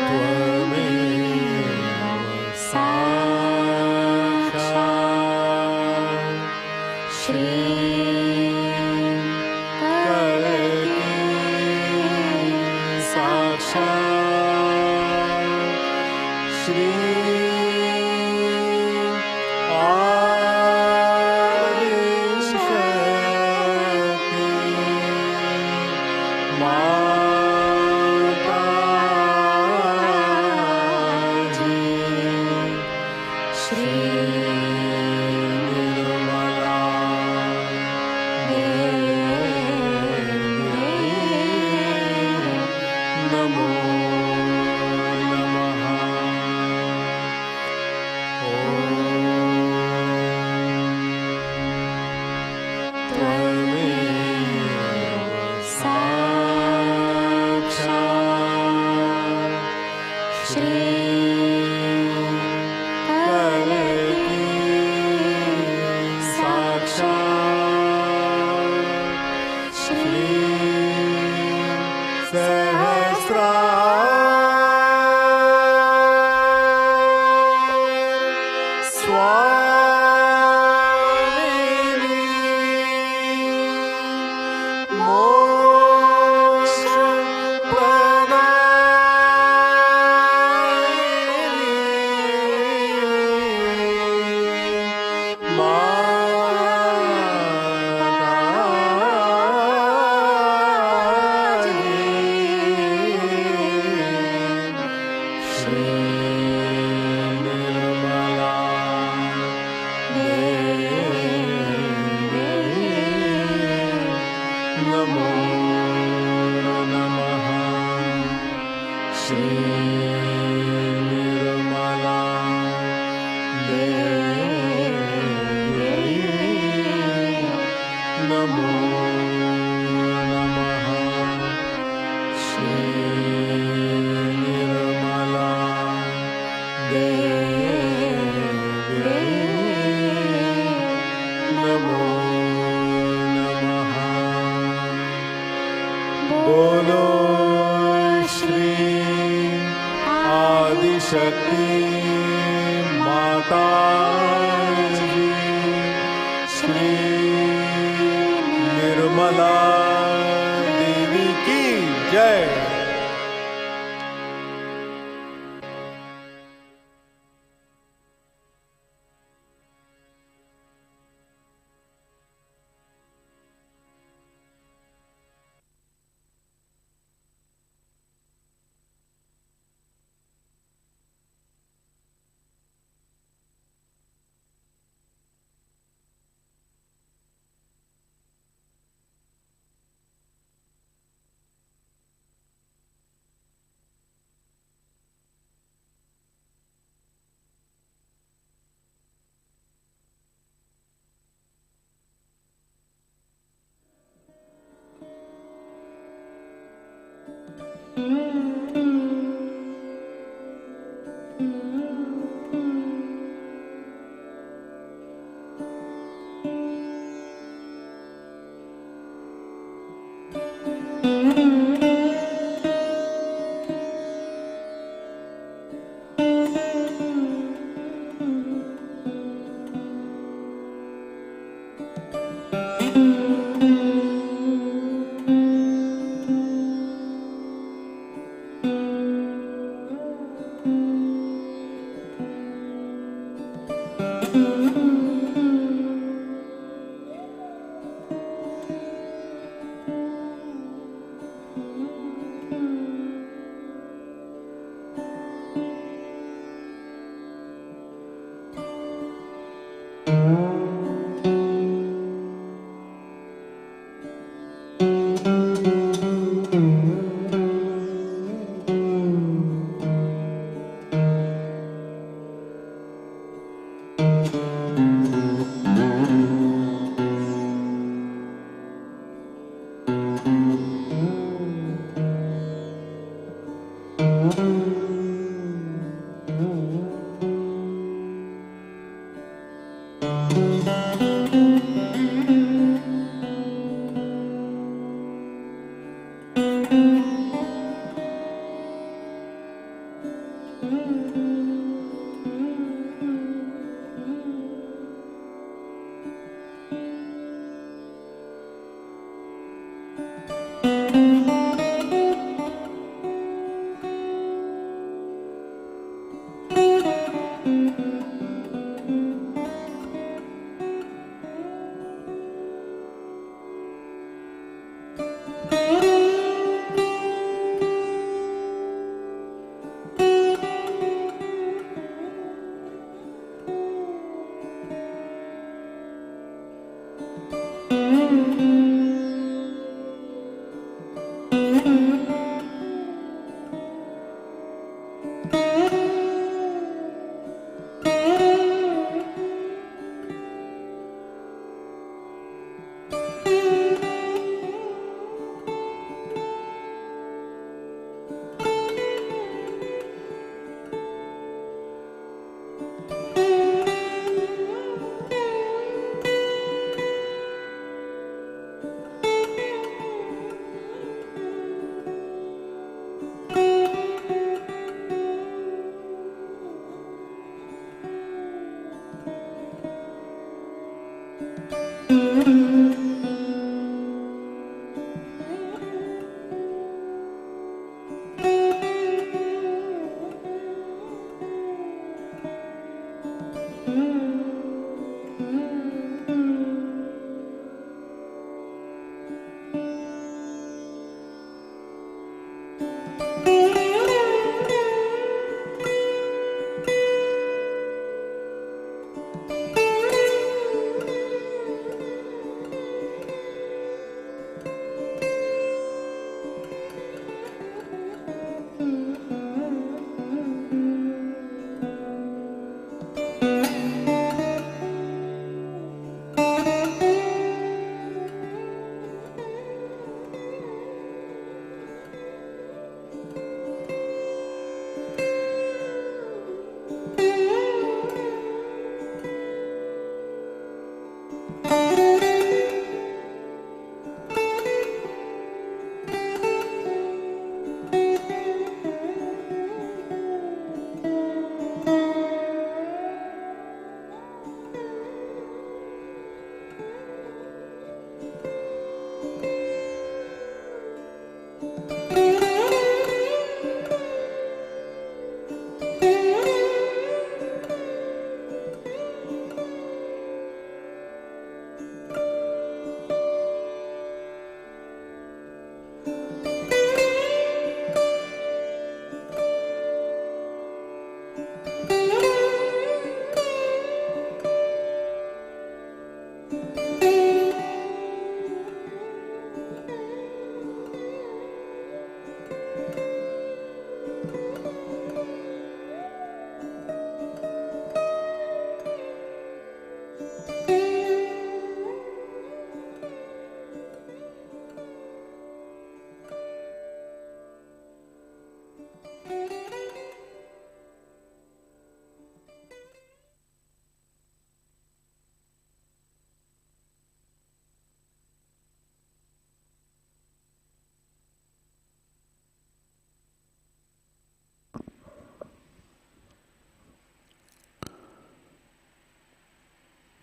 त्वमेव साक्षात् श्री कलकी साक्षात् श्री आदिशक्ति माताजी, श्री निर्मला देवी, नमो नमः। त्वमेव साक्षात् श्री कलकी साक्षात् श्री स्वामिनी मोक्ष प्रदायिनी माताजी, श्री निर्मला देवी, नमो नमः। श्री निर्मला देवी, नमो नमः। श्री निर्मला देवी, नमो नमः। बोलो श्री शक्ति माताजी, श्री निर्मला देवी की जय।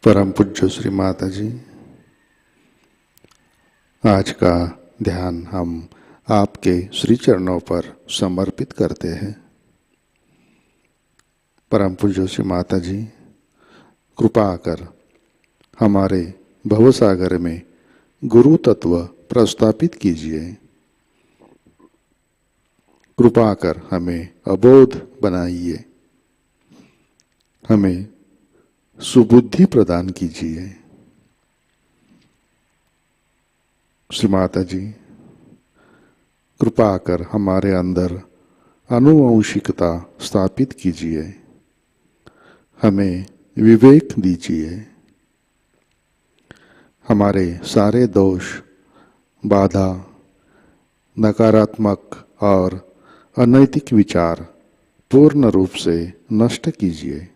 परम पूज्य श्री माताजी, आज का ध्यान हम आपके श्री चरणों पर समर्पित करते हैं। परम पूज्य श्री माताजी, कृपा कर हमारे भवसागर में गुरु तत्व प्रस्थापित कीजिए। कृपा कर हमें अबोध बनाइए, हमें सुबुद्धि प्रदान कीजिए। श्री माताजी, कृपा कर हमारे अंदर अनुवंशिकता स्थापित कीजिए, हमें विवेक दीजिए। हमारे सारे दोष, बाधा, नकारात्मक और अनैतिक विचार पूर्ण रूप से नष्ट कीजिए।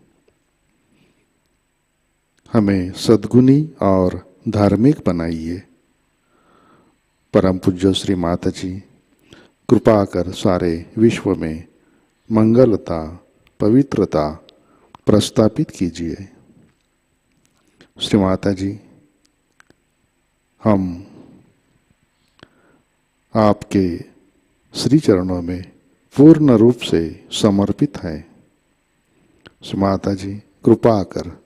हमें सद्गुणी और धार्मिक बनाइए। परम पूज्य श्री माताजी, कृपा कर सारे विश्व में मंगलता, पवित्रता प्रस्थापित कीजिए। श्री माताजी, हम आपके श्री चरणों में पूर्ण रूप से समर्पित हैं। श्री माताजी, कृपा कर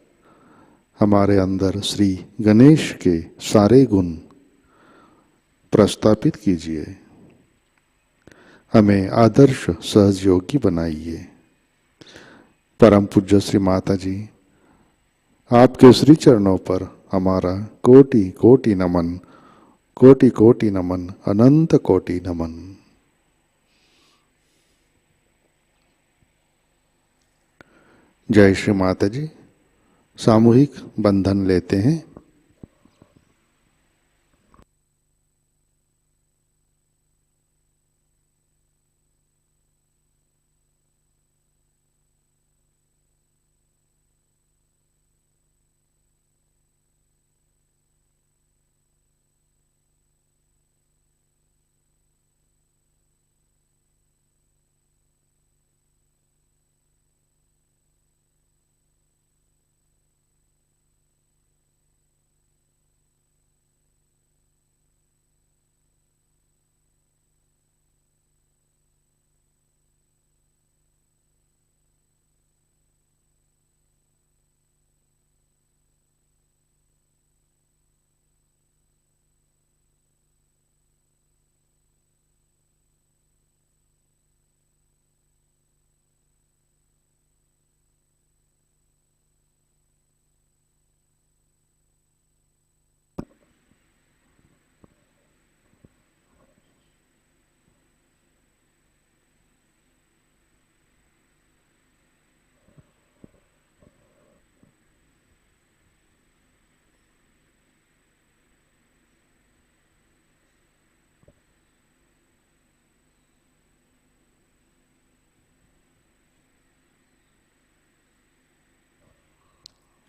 हमारे अंदर श्री गणेश के सारे गुण प्रस्थापित कीजिए। हमें आदर्श सहजयोगी बनाइए। परम पूज्य श्री माताजी, आपके श्री चरणों पर हमारा कोटि कोटि नमन, कोटि कोटि नमन, अनंत कोटि नमन। जय श्री माताजी। सामूहिक बंधन लेते हैं।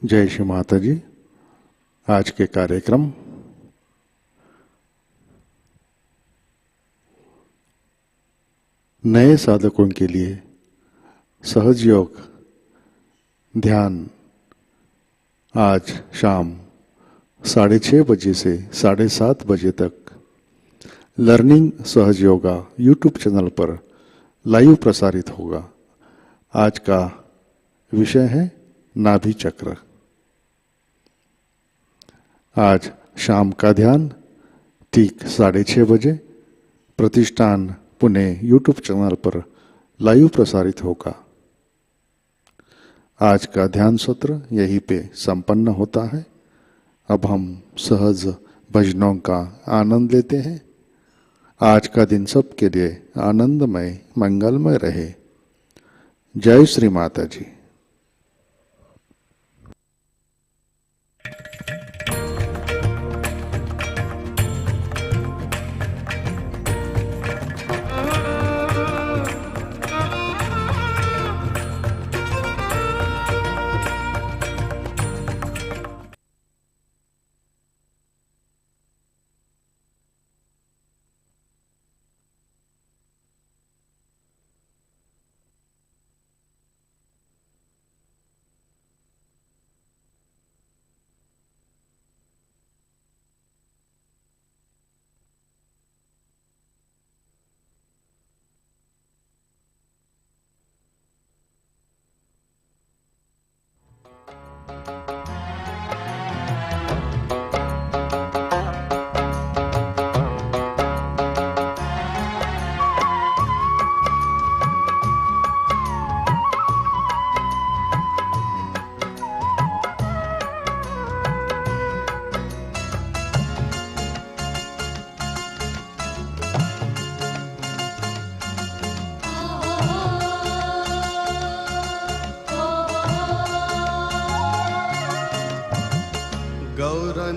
जय श्री माताजी। आज के कार्यक्रम नए साधकों के लिए सहज योग ध्यान आज शाम 6:30 बजे से 7:30 बजे तक लर्निंग सहज योगा यूट्यूब चैनल पर लाइव प्रसारित होगा। आज का विषय है नाभि चक्र। आज शाम का ध्यान ठीक 6:30 बजे प्रतिष्ठान पुणे यूट्यूब चैनल पर लाइव प्रसारित होगा। आज का ध्यान सत्र यहीं पे संपन्न होता है। अब हम सहज भजनों का आनंद लेते हैं। आज का दिन सबके लिए आनंदमय मंगलमय रहे। जय श्री माता जी।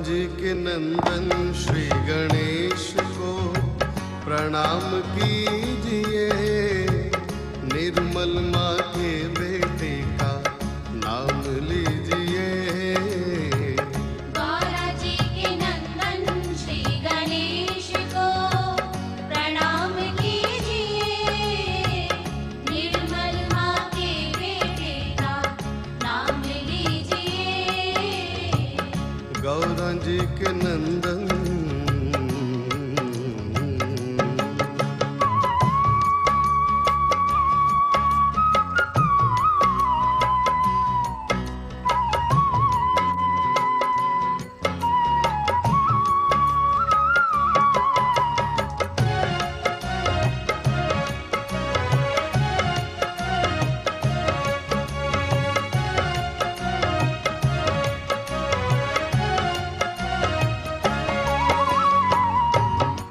जी के नंदन श्री गणेश को प्रणाम कीजिए। निर्मल माँ के बेटे का नाम लीजिए। गौरा जी के नंदन श्री गणेश को प्रणाम कीजिए। निर्मल माँ के बेटे का नाम लीजिए। गौरा जी के नंदन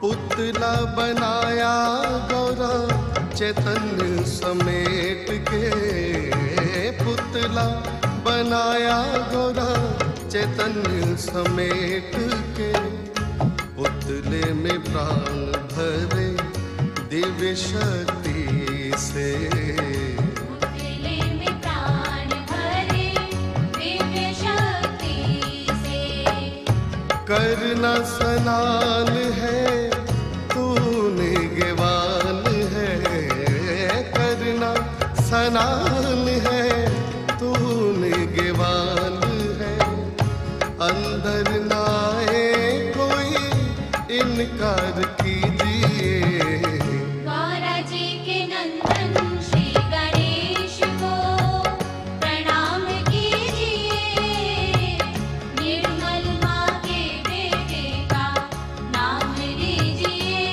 पुतला बनाया गौरा चैतन्य समेट के। पुतला बनाया गौरा चैतन्य समेट के। पुतले में प्राण भरे दिव्य शक्ति से। पुतले में प्राण भरे दिव्य शक्ति से। करना स्नान है तूने ज्ञान है। करना स्नान है तूने ज्ञान है। अंदर ना आए कोई इनकार कीजिए। गौरा जी के नंदन श्री गणेश को प्रणाम कीजिए। निर्मल माँ के बेटे का नाम लीजिए।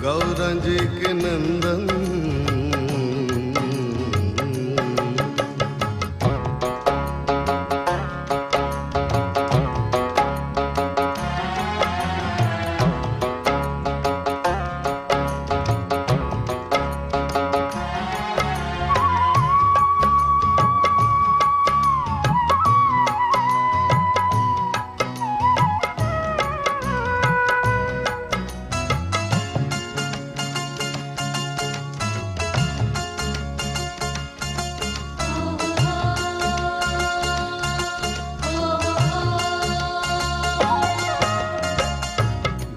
गौरा जी के नंदन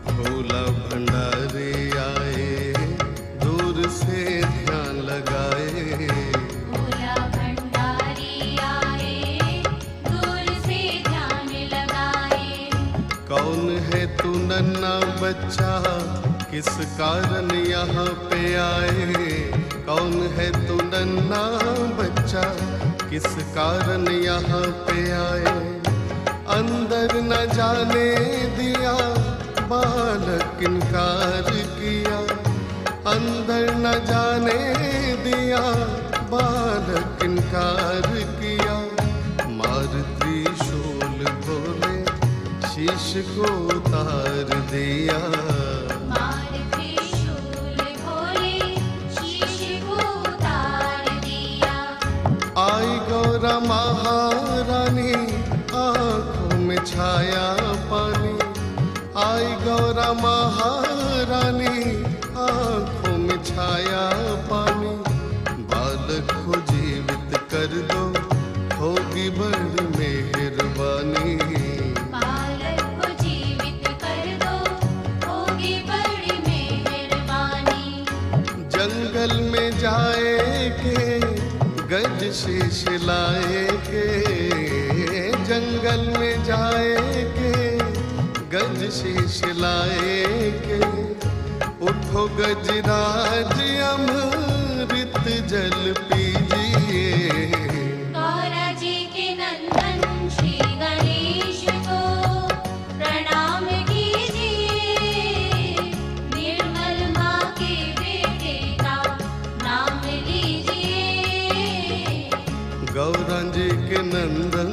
भोला भंडारी आए दूर से ध्यान लगाए। भोला भंडारी आए दूर से ध्यान लगाए। कौन है तू नन्हा बच्चा किस कारण यहाँ पे आए। कौन है तू नन्हा बच्चा किस कारण यहाँ पे आए। अंदर न जाने दिया बालक इनकार किया। अंदर न जाने दिया बालक इनकार किया। मार त्रिशूल भोले शीश को उतार दिया। मार त्रिशूल भोले शीश को उतार दिया। आई गौरा महारानी आँखों में छाया पानी। आई गौरा महारानी आँखों में छाया पानी। बालक को जीवित कर दो होगी बड़ी मेहरबानी। बालक को जीवित कर दो होगी बड़ी मेहरबानी। जंगल में जाए के गज शीश लाए के। जंगल में जाए के गज शीश लाए के। उठो गजराज अमृत जल पीजिए। गौरा जी के नंदन श्री गणेश को प्रणाम कीजिए। निर्मल माँ के बेटे का नाम लीजिए। गौरा जी के नंदन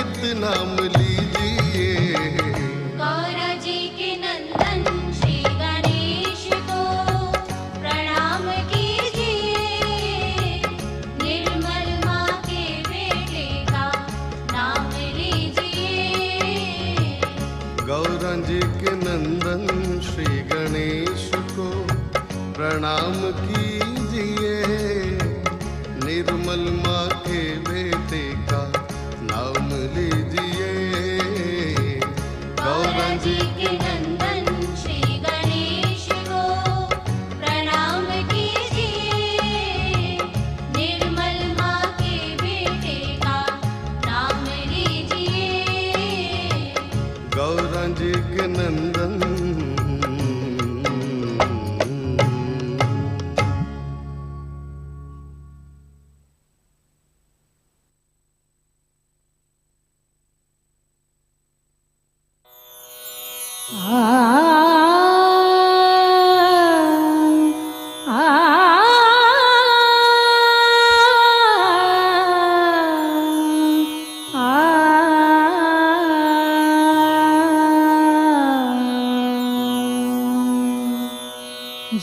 नित नाम लीजिए। गौरा जी के नंदन श्री गणेश को प्रणाम कीजिए। निर्मल माँ के बेटे का नाम लीजिए। गौरा जी के नंदन श्री गणेश को प्रणाम कीजिए। निर्मल माँ के बेटे का नाम लीजिए। गौरा जी के नंदन श्री गणेश को प्रणाम कीजिए। निर्मल माँ के बेटे का नाम लीजिए। गौरा जी के नंदन।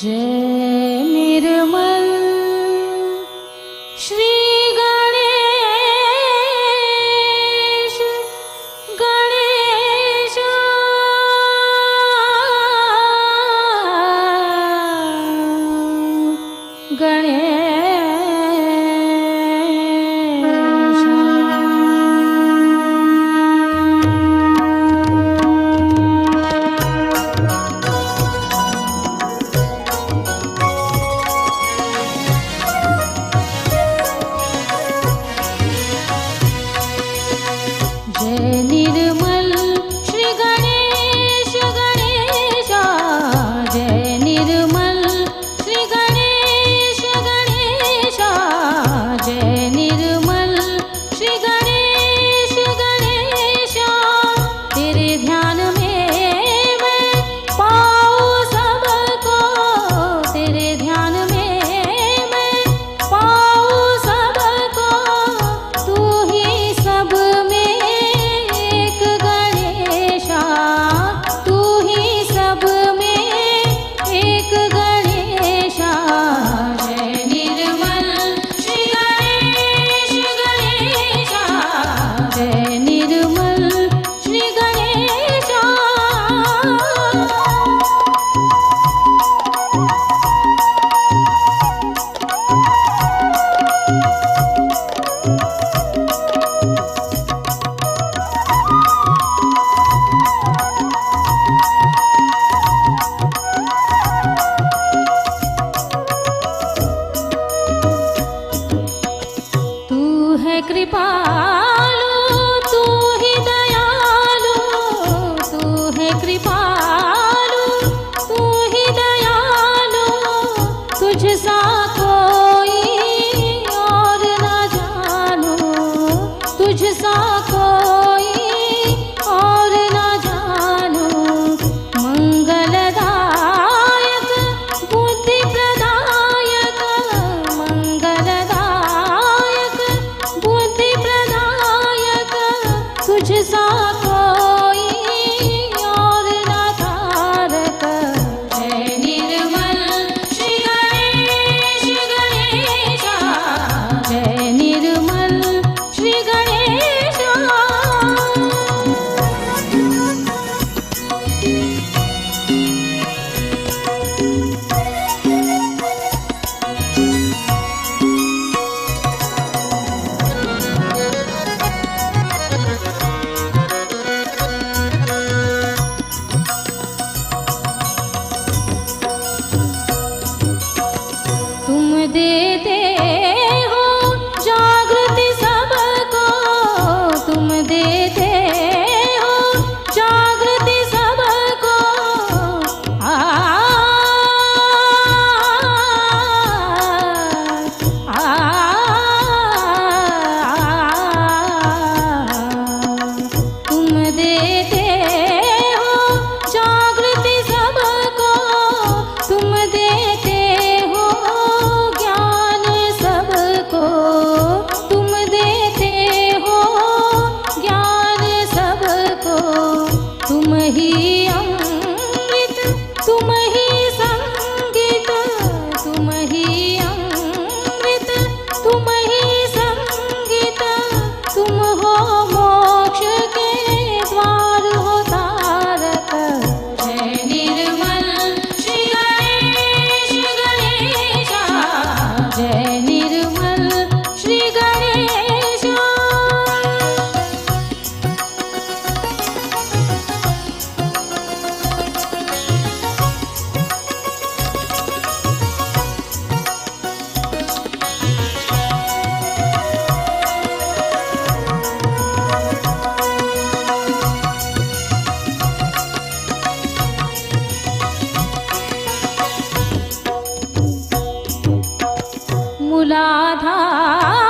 जय निर्मल श्री गणेश गणेश जय निर्मल श्री गणेश गणेश। जय निर्मल श्री गणेश गणेश। जय निर्मल श्री गणेश गणेश। तेरे ध्यान में मैं पाऊँ सबको। तेरे ध्यान में मैं पाऊँ सबको। तू ही सब में एक गणेशा। तू ही सब में एक गणेशा। जय निर्मल श्री गणेश गणेशा। जय निर्मल श्री गणेशा। तू है कृपालु तू ही दयालु। तू है कृपालु तू ही दयालु। तुझसा कोई और न जानू। तुझसा कोई और न जानू। मंगलदायक बुद्धि प्रदायक। मंगलदायक बुद्धि प्रदायक। मूलाधार